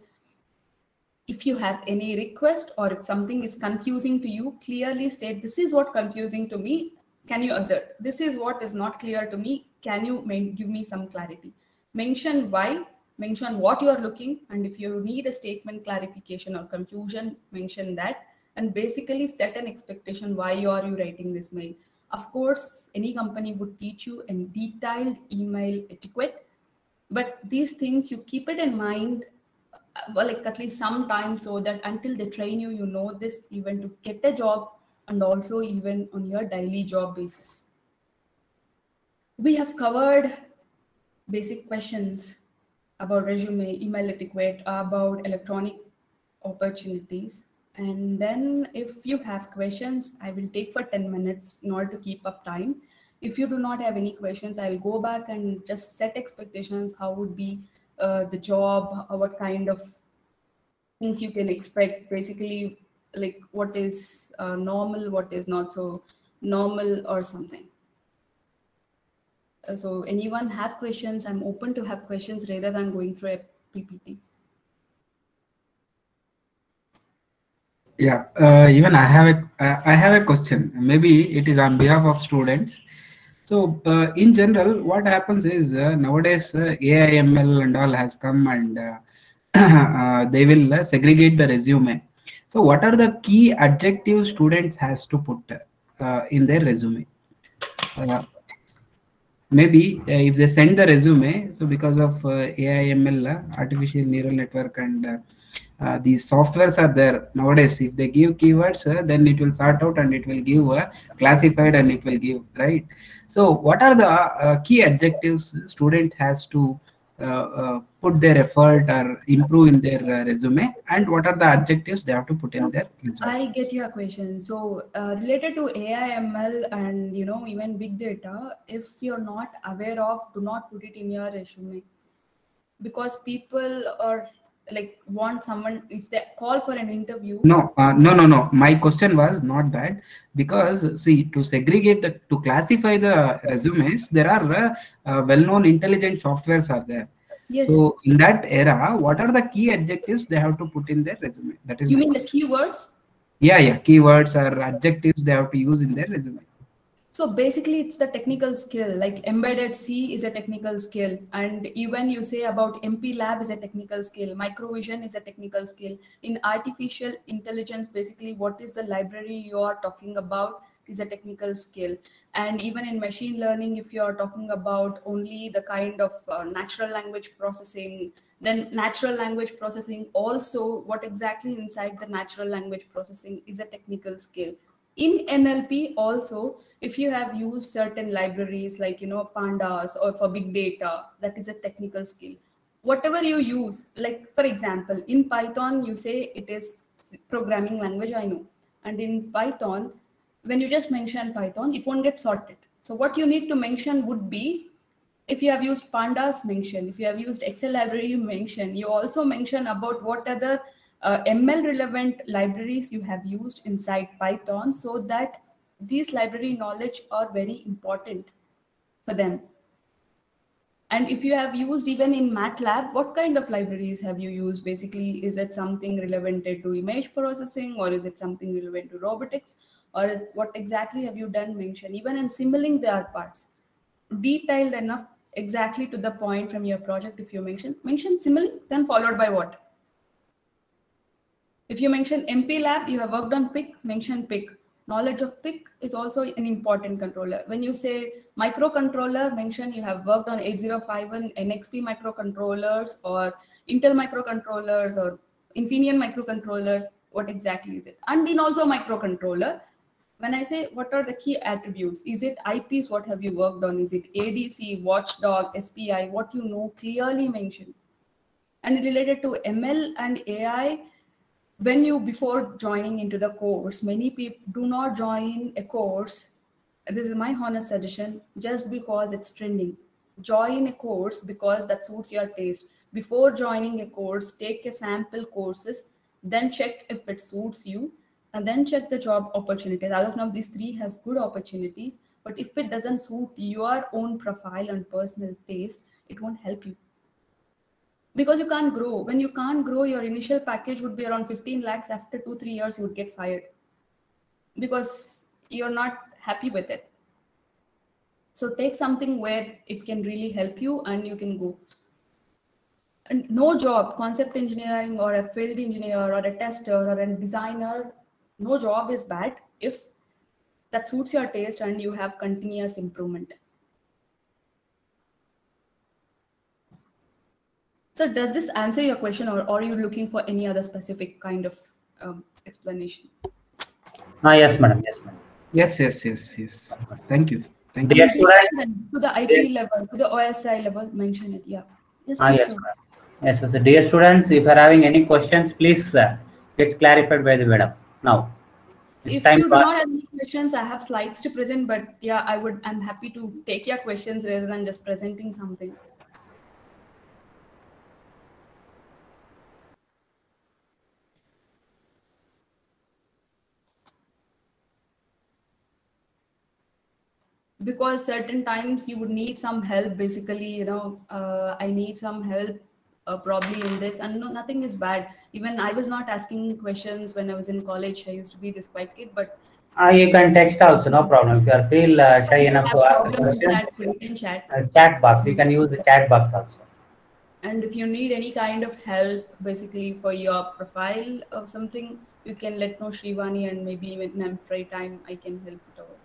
If you have any request or if something is confusing to you, clearly state, this is what confusing to me. Can you assert? This is what is not clear to me. Can you give me some clarity? Mention why, mention what you are looking, and if you need a statement clarification or confusion, mention that, and basically set an expectation. Why are you writing this mail? Of course, any company would teach you a detailed email etiquette, but these things you keep it in mind, well, like at least some time, so that until they train you, you know this even to get a job and also even on your daily job basis. We have covered basic questions about resume, email etiquette, about electronic opportunities. And then if you have questions, I will take for 10 minutes in order to keep up time. If you do not have any questions, I'll go back and just set expectations. How would be the job, what kind of things you can expect, basically like what is normal, what is not so normal or something. So anyone have questions? I'm open to have questions rather than going through a PPT. Yeah, even I have a question. Maybe it is on behalf of students. So in general, what happens is nowadays AIML and all has come, and they will segregate the resume. So what are the key adjectives students has to put in their resume? Maybe if they send the resume, so because of AIML, artificial neural network, and these softwares are there nowadays. If they give keywords, then it will sort out and it will give classified and it will give, right? So what are the key adjectives student has to put their effort or improve in their resume, and what are the adjectives they have to put in their resume? I get your question. So related to AIML and even big data, if you're not aware of, do not put it in your resume, because people are like want someone, if they call for an interview? No, no. My question was not that, because see, to segregate to classify the resumes, there are well-known intelligent softwares are there. Yes. So in that era, what are the key adjectives they have to put in their resume? That is. You my mean question. the keywords? Yeah, keywords or adjectives they have to use in their resume. So basically it's the technical skill, like embedded C is a technical skill. And even you say about MP Lab is a technical skill, microvision is a technical skill. In artificial intelligence, basically what is the library you are talking about is a technical skill. And even in machine learning, if you are talking about only the kind of natural language processing, then natural language processing also, what exactly inside the natural language processing is a technical skill. In NLP also, if you have used certain libraries like, pandas or for big data, that is a technical skill. Whatever you use, like for example, in Python, you say it is programming language, I know. And in Python, when you just mention Python, it won't get sorted. So what you need to mention would be, if you have used pandas, mention. If you have used Excel library, you mention. You also mention about what other ML relevant libraries you have used inside Python, so that these library knowledge are very important for them. And if you have used even in MATLAB, what kind of libraries have you used? Basically, is it something relevant to image processing, or is it something relevant to robotics, or what exactly have you done mention? Even in Simulink, there are parts detailed enough, exactly to the point from your project. If you mention Simulink, then followed by what? If you mention MP Lab, you have worked on PIC, mention PIC. Knowledge of PIC is also an important controller. When you say microcontroller, mention you have worked on 8051 NXP microcontrollers or Intel microcontrollers or Infineon microcontrollers. What exactly is it? And in also microcontroller, when I say what are the key attributes, is it IPs, what have you worked on? Is it ADC, Watchdog, SPI, what you know, clearly mention. And related to ML and AI, when you, before joining into the course, many people do not join a course. This is my honest suggestion, just because it's trending. Join a course because that suits your taste. Before joining a course, take a sample courses, then check if it suits you, and then check the job opportunities. As of now, these three has good opportunities, but if it doesn't suit your own profile and personal taste, it won't help you. Because you can't grow. When you can't grow, your initial package would be around 15 lakhs. After 2-3 years, you would get fired because you're not happy with it. So take something where it can really help you and you can go. And no job, concept engineering or a field engineer or a tester or a designer, no job is bad if that suits your taste and you have continuous improvement. So does this answer your question, or are you looking for any other specific kind of explanation? Yes, madam. Yes, madam. Yes. Thank you. Dear students, to the IP level, to the OSI level, mention it. Yeah. Yes, madam. Yes, so dear students, if you are having any questions, please get clarified by the madam. Now, if you do not have any questions, I have slides to present, but yeah, I'm happy to take your questions rather than just presenting something. Because certain times you would need some help. Basically, I need some help probably in this, and no, nothing is bad. Even I was not asking questions when I was in college. I used to be this quiet kid, but you can text also, no problem. If you are feel shy enough to ask a question, chat box. You can use the chat box also. And if you need any kind of help, basically for your profile or something, you can let know Shrivani, and maybe when I'm free time, I can help it out.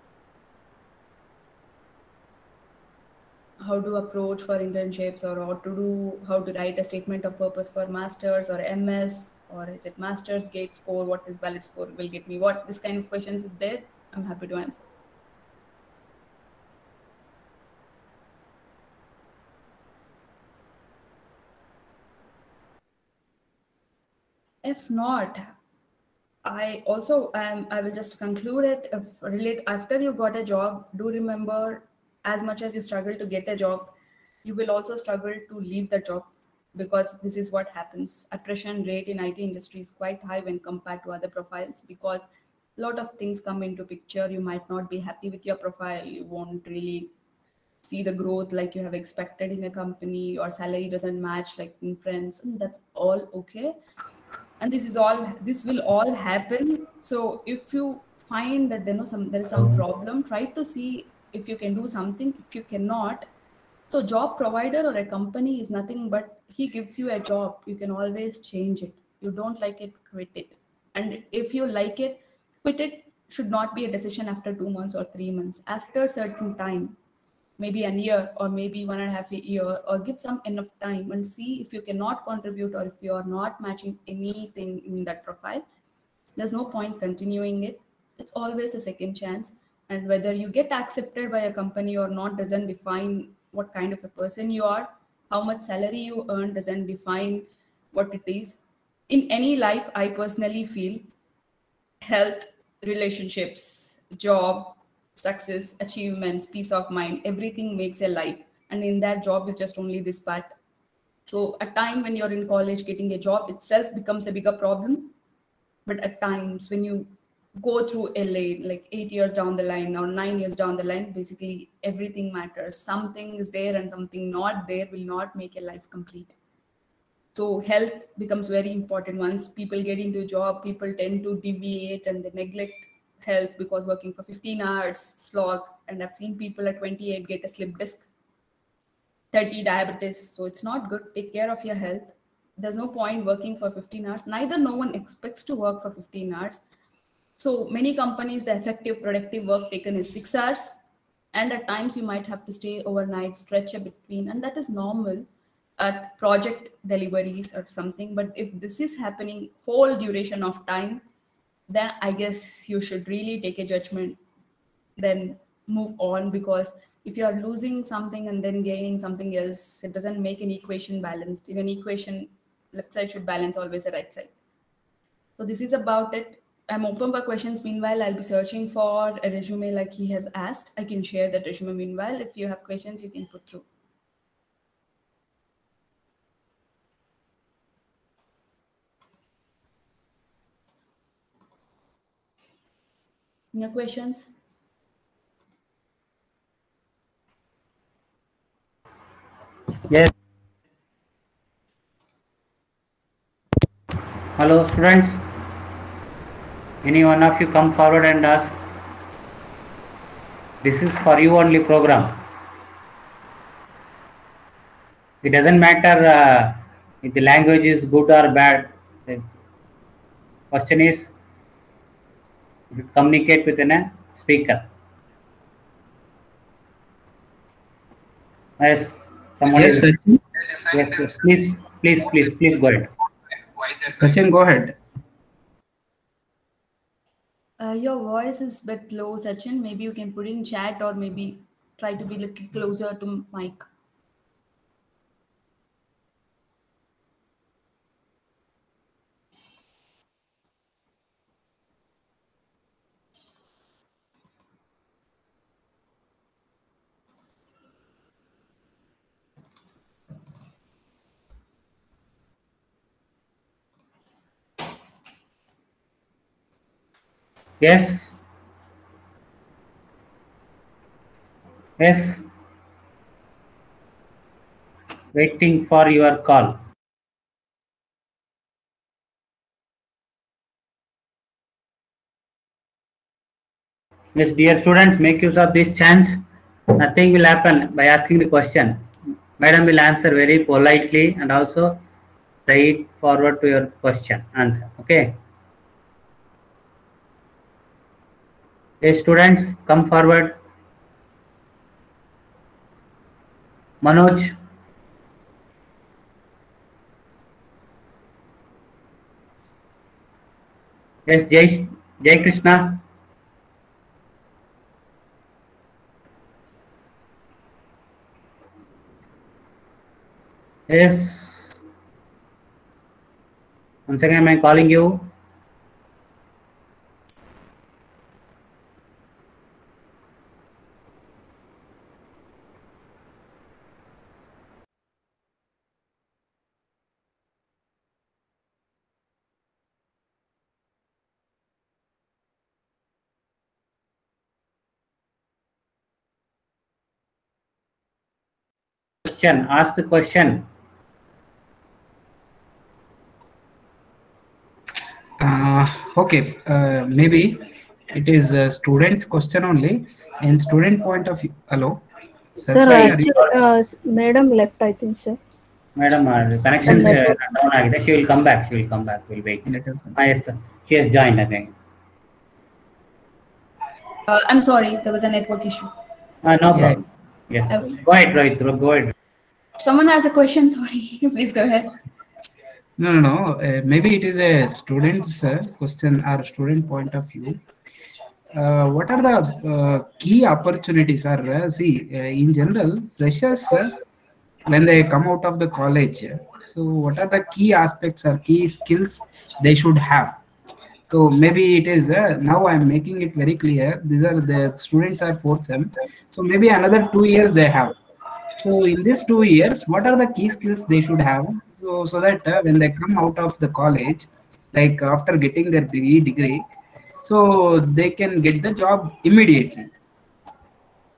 How to approach for internships, or how to write a statement of purpose for masters or MS, or is it masters gate score, what is valid score will get me what, this kind of questions is there. I'm happy to answer. If not, I also I will just conclude it. After you got a job, do remember, as much as you struggle to get a job, you will also struggle to leave the job. because this is what happens. Attrition rate in IT industry is quite high when compared to other profiles, because a lot of things come into picture. You might not be happy with your profile. You won't really see the growth like you have expected in a company, or salary doesn't match like in friends, and that's all okay. And this will all happen. So if you find that there is some problem, try to see if you can do something. If you cannot, so job provider or a company is nothing but he gives you a job. You can always change it. You don't like it, quit it. And if you like it, quit it should not be a decision after 2 months or 3 months. After a certain time, maybe a year or maybe 1.5 years, or give some enough time and see if you cannot contribute or if you are not matching anything in that profile. There's no point continuing it. It's always a second chance. And whether you get accepted by a company or not doesn't define what kind of a person you are. How much salary you earn doesn't define what it is. In any life, I personally feel health, relationships, job, success, achievements, peace of mind, everything makes a life. And in that, job is just only this part. So at time when you're in college, getting a job itself becomes a bigger problem. But at times when you go through a lane, like 8 years down the line or 9 years down the line, basically everything matters. Something is there and something not there will not make a life complete. So health becomes very important. Once people get into a job, people tend to deviate and they neglect health because working for 15 hours slog. And I've seen people at 28 get a slip disc, 30 diabetes. So it's not good. Take care of your health. There's no point working for 15 hours. Neither no one expects to work for 15 hours. So many companies, the effective productive work taken is 6 hours. And at times you might have to stay overnight, stretch a between, and that is normal at project deliveries or something. But if this is happening whole duration of time, then I guess you should really take a judgment, then move on. Because if you are losing something and then gaining something else, it doesn't make an equation balanced. In an equation, left side should balance always the right side. So this is about it. I'm open for questions. Meanwhile, I'll be searching for a resume like he has asked. I can share that resume meanwhile. If you have questions, you can put through. No questions? Yes. Hello, students. Any one of you come forward and ask. This is for you only program. It doesn't matter if the language is good or bad. The question is, you communicate with a speaker. Yes, someone Yes, is. Sachin. Yes, please go ahead. Sachin, go ahead. Your voice is a bit low, Sachin. Maybe you can put it in chat or maybe try to be a little closer to mic. Yes. Yes. Waiting for your call. Yes, dear students, make use of this chance. Nothing will happen by asking the question. Madam will answer very politely and also straight forward to your question answer. Okay. Yes, students, come forward. Manoj. Yes, Jai Krishna. Yes. Once again, I am calling you. question. Ask the question. Okay, maybe it is a student's question only. In student point of view, hello. Sir, Saswai, actually, madam left, I think, sir. Madam, connection down agide. She will come back. She will come back. We'll wait. Yes, sir. She has joined again. I'm sorry, there was a network issue. No problem. Yes. Okay. Go ahead, Rohit. Go ahead. Someone has a question. Sorry, please go ahead. No. Maybe it is a student's question or student point of view. What are the key opportunities? In general, freshers when they come out of the college, so what are the key aspects or key skills they should have? So maybe it is now I'm making it very clear. These are the students are fourth sem. So maybe another 2 years they have. So in these 2 years, what are the key skills they should have? So that when they come out of the college, like after getting their BE degree, so they can get the job immediately.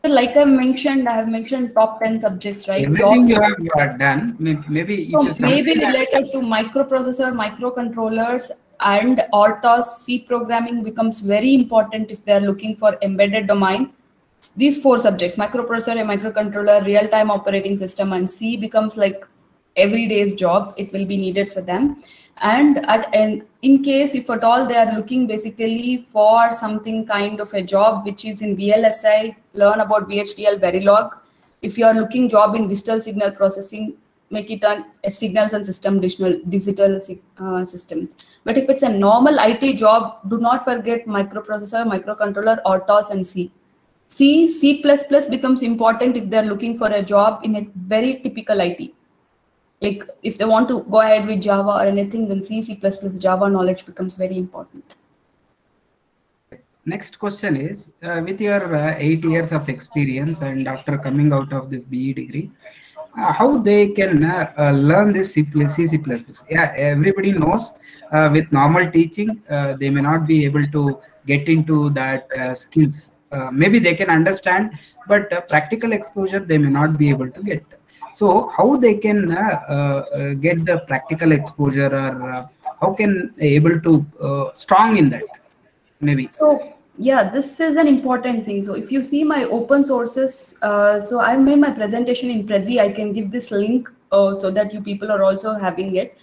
Like I have mentioned top 10 subjects, right? Everything you have done, maybe so maybe related to microprocessor, microcontrollers, and RTOS, C programming becomes very important if they are looking for embedded domain. These 4 subjects, microprocessor, a microcontroller, real-time operating system, and C becomes like everyday's job. It will be needed for them. And in case, if at all they are looking basically for something kind of a job which is in VLSI, learn about VHDL, Verilog. If you are looking job in digital signal processing, make it a signals and system digital systems. But if it's a normal IT job, do not forget microprocessor, microcontroller, RTOS, and C. C++ becomes important if they're looking for a job in a very typical IT. Like if they want to go ahead with Java or anything, then C++, Java knowledge becomes very important. Next question is, with your 8 years of experience and after coming out of this BE degree, how they can learn this C++? Yeah, everybody knows with normal teaching, they may not be able to get into that skills. Maybe they can understand, but practical exposure they may not be able to get. So how they can get the practical exposure, or how can they able to strong in that? Maybe. So yeah, this is an important thing. So if you see my open sources, so I've made my presentation in Prezi. I can give this link so that you people are also having it.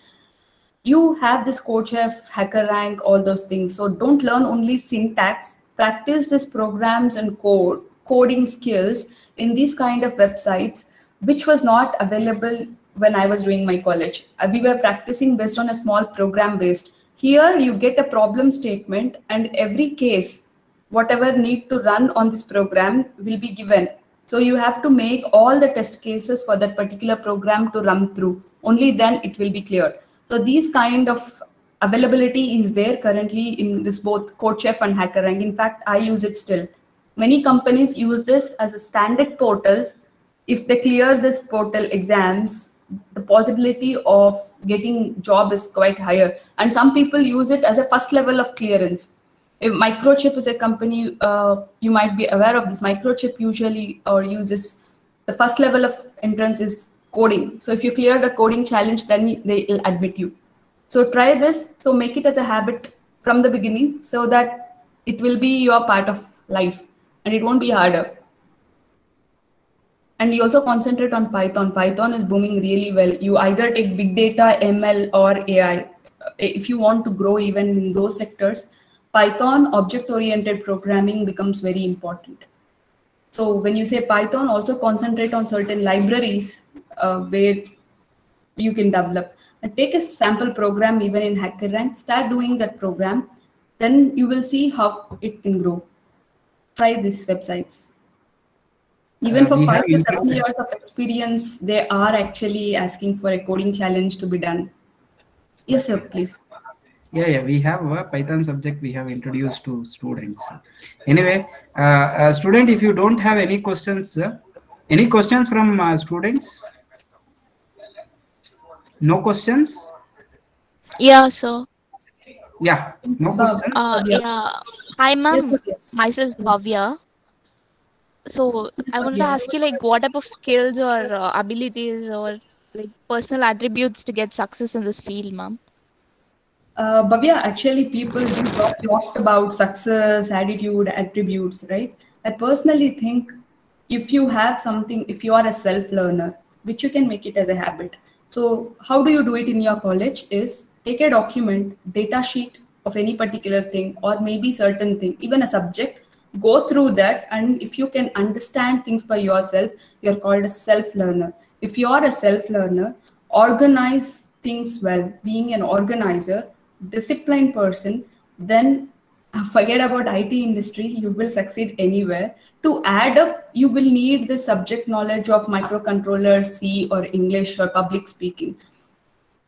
You have this CodeChef, HackerRank, all those things. So don't learn only syntax. Practice these programs and coding skills in these kind of websites, which was not available when I was doing my college. We were practicing based on a small program based. Here you get a problem statement, and every case, whatever need to run on this program will be given. So you have to make all the test cases for that particular program to run through. Only then it will be clear. So these kind of availability is there currently in this both CodeChef and HackerRank. In fact, I use it still. Many companies use this as a standard portals. If they clear this portal exams, the possibility of getting job is quite higher. And some people use it as a first level of clearance. If Microchip is a company, you might be aware of this. Microchip usually uses the first level of entrance is coding. So if you clear the coding challenge, then they will admit you. So try this. So make it as a habit from the beginning so that it will be your part of life and it won't be harder. And you also concentrate on Python. Python is booming really well. You either take big data, ML, or AI. If you want to grow even in those sectors, Python, object-oriented programming becomes very important. So when you say Python, also concentrate on certain libraries where you can develop. And take a sample program even in HackerRank, start doing that program, then you will see how it can grow. Try these websites. Even for 5 to 7 years of experience, they are actually asking for a coding challenge to be done. Yes, sir, please. Yeah, we have a Python subject we have introduced to students. Anyway, student, if you don't have any questions from students? No questions? Yeah, sir. Yeah, no questions? Yeah. Hi, ma'am. Myself, Bhavya. So I wanted to Yeah. ask you, like, what type of skills or abilities or like personal attributes to get success in this field, ma'am? Bhavya, actually, people do talk about success, attitude, attributes, right? I personally think if you have something, if you are a self-learner, which you can make it as a habit. So how do you do it in your college is take a document, data sheet of any particular thing, or maybe certain thing, even a subject, go through that. And if you can understand things by yourself, you're called a self-learner. If you are a self-learner, organize things well, being an organizer, disciplined person, then forget about IT industry, you will succeed anywhere. To add up, you will need the subject knowledge of microcontroller, C or English or public speaking.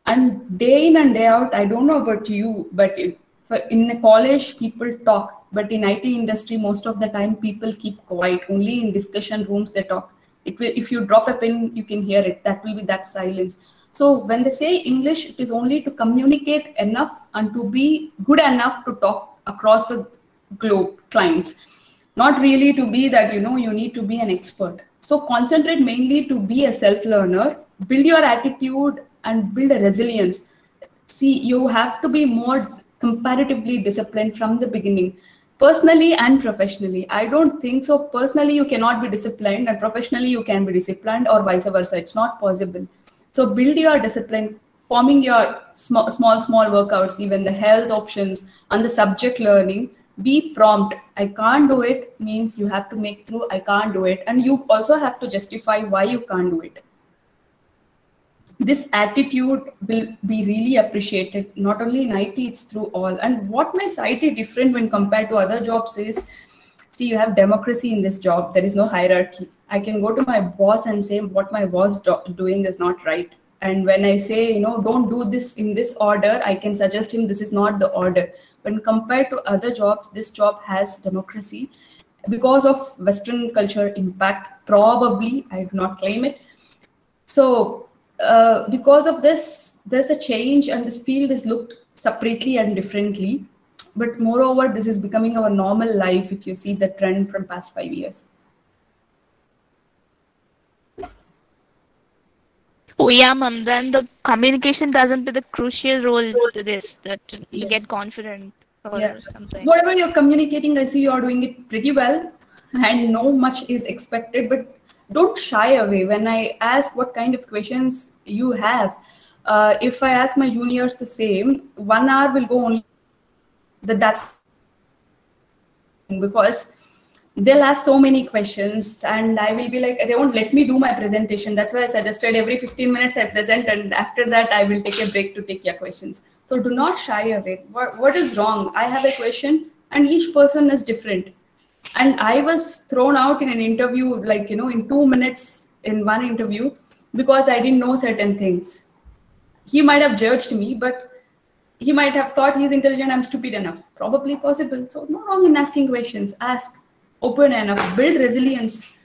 And day in and day out, I don't know about you, but in a college, people talk, but in IT industry, most of the time people keep quiet. Only in discussion rooms they talk. It will, if you drop a pin, you can hear it. That will be that silence. So when they say English, it is only to communicate enough and to be good enough to talk across the globe clients, not really to be that, you need to be an expert. So concentrate mainly to be a self-learner, build your attitude and build a resilience. See, you have to be more comparatively disciplined from the beginning, personally and professionally. I don't think so. Personally, you cannot be disciplined, and professionally, you can be disciplined, or vice versa. It's not possible. So build your discipline, forming your small workouts, even the health options and the subject learning. Be prompt. I can't do it means you have to make through I can't do it. And you also have to justify why you can't do it. This attitude will be really appreciated, not only in IT, it's through all. And what makes IT different when compared to other jobs is, see, you have democracy in this job. There is no hierarchy. I can go to my boss and say what my boss doing is not right. And when I say, don't do this in this order, I can suggest him this is not the order. When compared to other jobs, this job has democracy because of Western culture impact. Probably, I do not claim it. So because of this, there's a change, and this field is looked separately and differently. But moreover, this is becoming our normal life if you see the trend from past 5 years. Oh yeah, ma'am. Then the communication doesn't play the crucial role to this, that you get confident or something. Whatever you're communicating, I see you are doing it pretty well, and no much is expected, but don't shy away. When I ask what kind of questions you have, if I ask my juniors the same, 1 hour will go only. That's because they'll ask so many questions, and I will be like, they won't let me do my presentation. That's why I suggested every 15 minutes I present, and after that I will take a break to take your questions. So do not shy away. What is wrong? I have a question, and each person is different. And I was thrown out in an interview, like, in 2 minutes in one interview, because I didn't know certain things. He might have judged me, but he might have thought he's intelligent, I'm stupid enough. Probably possible. So no wrong in asking questions. Ask, open enough, build resilience.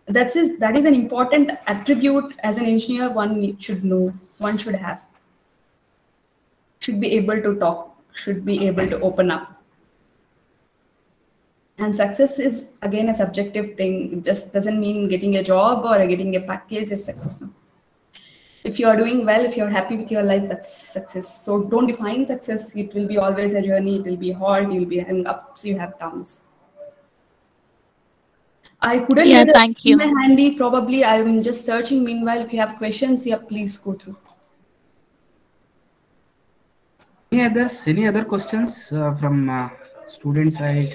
That is an important attribute as an engineer one should know, one should have. Should be able to talk, should be able to open up. And success is, again, a subjective thing. It just doesn't mean getting a job or getting a package is success. No. If you are doing well, if you're happy with your life, that's success. So don't define success. It will be always a journey. It will be hard. You'll be having ups, you have downs. I couldn't get thank you. my handy. Probably I'm just searching. Meanwhile, if you have questions, please go through. Any other questions from student side?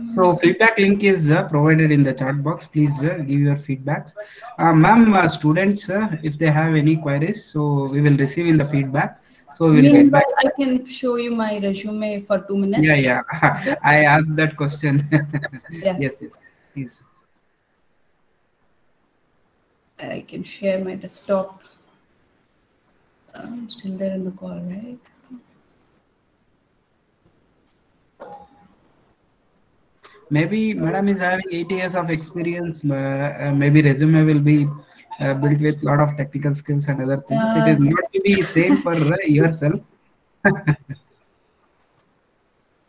So feedback link is provided in the chat box. Please give your feedbacks. Ma'am, students, if they have any queries, so we will receive in the feedback. So we will get back. I can show you my resume for 2 minutes. Yeah. Okay. I asked that question. Yes. Please. I can share my desktop. I'm still there in the call, right? Maybe madam is having 8 years of experience. Maybe resume will be built with a lot of technical skills and other things. It is not to be same for yourself.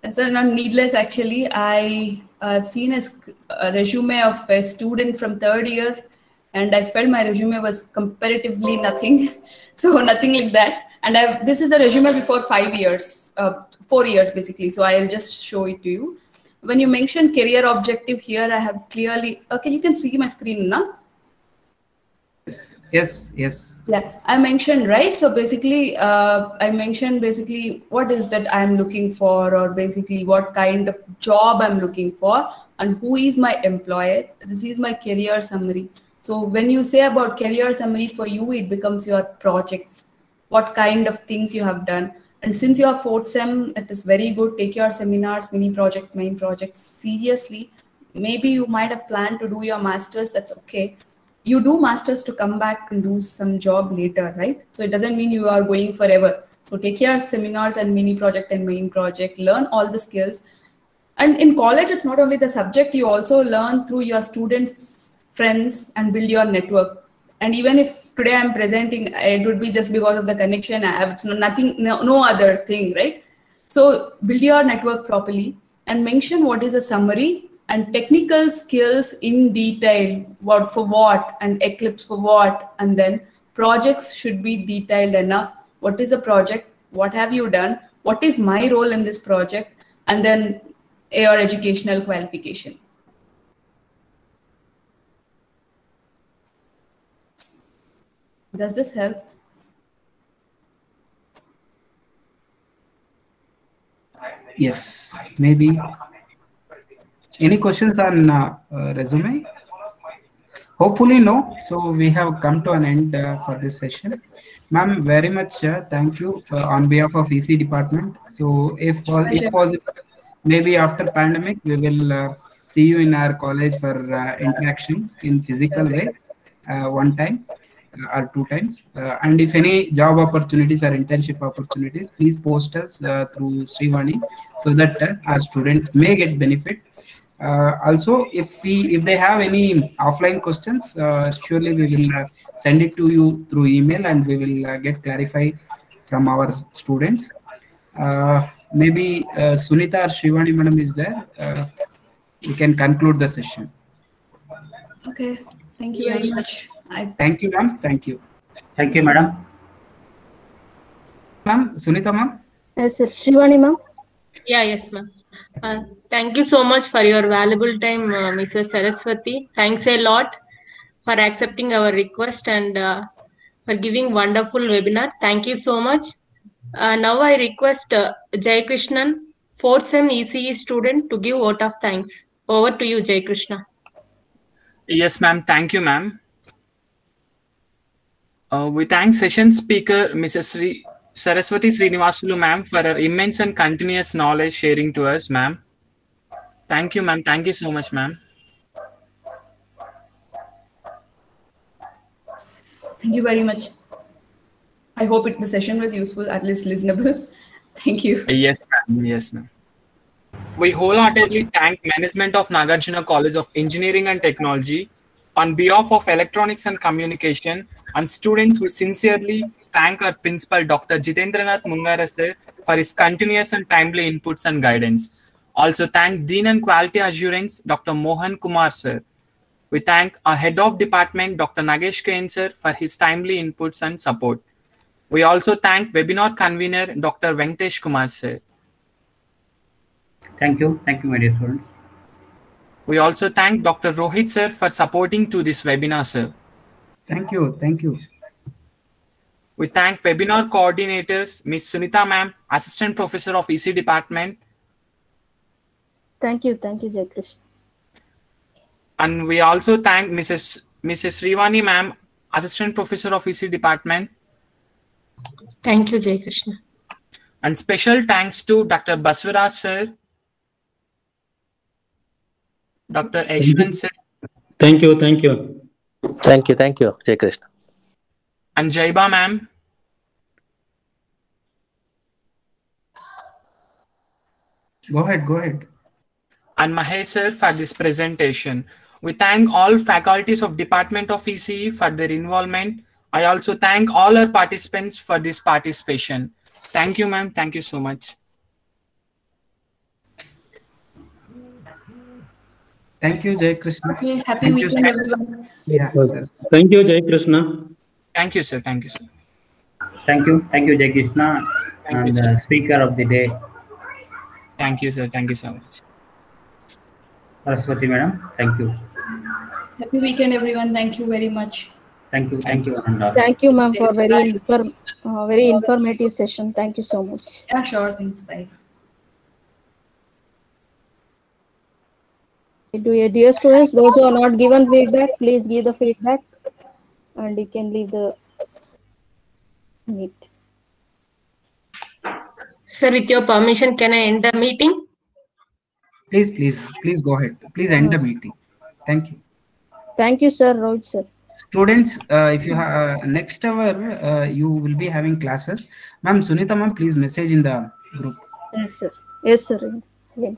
So not needless, actually. I've seen a resume of a student from 3rd year, and I felt my resume was comparatively nothing. So nothing like that. And this is a resume before 5 years, 4 years basically. So I'll just show it to you. When you mention career objective here, I have clearly, okay, you can see my screen now. Yes. Yeah, I mentioned, right? So basically, I mentioned basically what is that I'm looking for, or basically what kind of job I'm looking for, and who is my employer. This is my career summary. So when you say about career summary for you, it becomes your projects, what kind of things you have done. And since you are 4th sem, it is very good. Take your seminars, mini project, main projects seriously. Maybe you might have planned to do your masters. That's okay. You do masters to come back and do some job later, right? So it doesn't mean you are going forever. So take your seminars and mini project and main project, learn all the skills. And in college, it's not only the subject, you also learn through your students, friends, and build your network. And even if today I'm presenting, it would be just because of the connection I have. It's nothing, no other thing, right? So build your network properly and mention what is a summary and technical skills in detail, what for what and Eclipse for what. And then projects should be detailed enough. What is a project? What have you done? What is my role in this project? And then your educational qualification. Does this help? Yes, maybe. Any questions on resume? Hopefully no. So we have come to an end for this session. Ma'am, very much thank you on behalf of EC department. So if possible, maybe after pandemic, we will see you in our college for interaction in physical way one time or 2 times. And if any job opportunities or internship opportunities, please post us through Srivani so that our students may get benefit. Also, if they have any offline questions, surely we will send it to you through email, and we will get clarified from our students. Maybe Sunita or Srivani madam is there. We can conclude the session. Okay, thank you very much. Thank you, ma'am. Thank you. Thank you, madam. Ma'am, Sunita ma'am. Yes, sir. Srivani ma'am. Yeah, yes, ma'am. Thank you so much for your valuable time, Mrs. Saraswati. Thanks a lot for accepting our request and for giving wonderful webinar. Thank you so much. Now I request Jai Krishnan, 4th sem ECE student, to give vote of thanks. Over to you, Jai Krishna. Yes, ma'am. Thank you, ma'am. We thank session speaker, Mrs. Saraswati Srinivasulu, ma'am, for her immense and continuous knowledge sharing to us, ma'am. Thank you, ma'am. Thank you so much, ma'am. Thank you very much. I hope the session was useful, at least listenable. Thank you. Yes, ma'am. Yes, ma'am. We wholeheartedly thank management of Nagarjuna College of Engineering and Technology on behalf of Electronics and Communication, and students. We sincerely thank our principal, Dr. Jitendranath Mungara sir, for his continuous and timely inputs and guidance. Also thank Dean and Quality Assurance, Dr. Mohan Kumar sir. We thank our head of department, Dr. Nagesh Kain sir, for his timely inputs and support. We also thank webinar convener, Dr. Venkatesh Kumar sir. Thank you, my dear students. We also thank Dr. Rohit sir for supporting to this webinar, sir. Thank you. Thank you. We thank webinar coordinators, Ms. Sunita ma'am, Assistant Professor of EC Department. Thank you, Jai Krishna. And we also thank Mrs. Srivani ma'am, Assistant Professor of EC Department. Thank you, Jai Krishna. And special thanks to Dr. Baswaraj sir, Dr. Ashwin sir. Thank you. Thank you, Jai Krishna. And Jaiba ma'am. Go ahead. and Mahesh sir for this presentation. We thank all faculties of Department of ECE for their involvement. I also thank all our participants for this participation. Thank you, ma'am. Thank you so much. Thank you, Jai Krishna. Okay, happy weekend, everyone. Yeah, thank you, Jai Krishna. Thank you, sir. Thank you, sir. Thank you, Jai Krishna, and the speaker of the day. Thank you, sir. Thank you so much. Saraswati madam, thank you. Happy weekend, everyone. Thank you very much. Thank you, Ananda. Thank you, ma'am, for very informative session. Thank you so much. Yeah, sure. Thanks. Bye. Dear students, those who are not given feedback, please give the feedback, and you can leave the meet. Sir, with your permission, can I end the meeting? Please go ahead. Please end the meeting. Thank you. Thank you, sir. Rohit, sir. Students, if you have next hour, you will be having classes. Ma'am, Sunita ma'am, please message in the group. Yes, sir. Yes, sir. Yeah.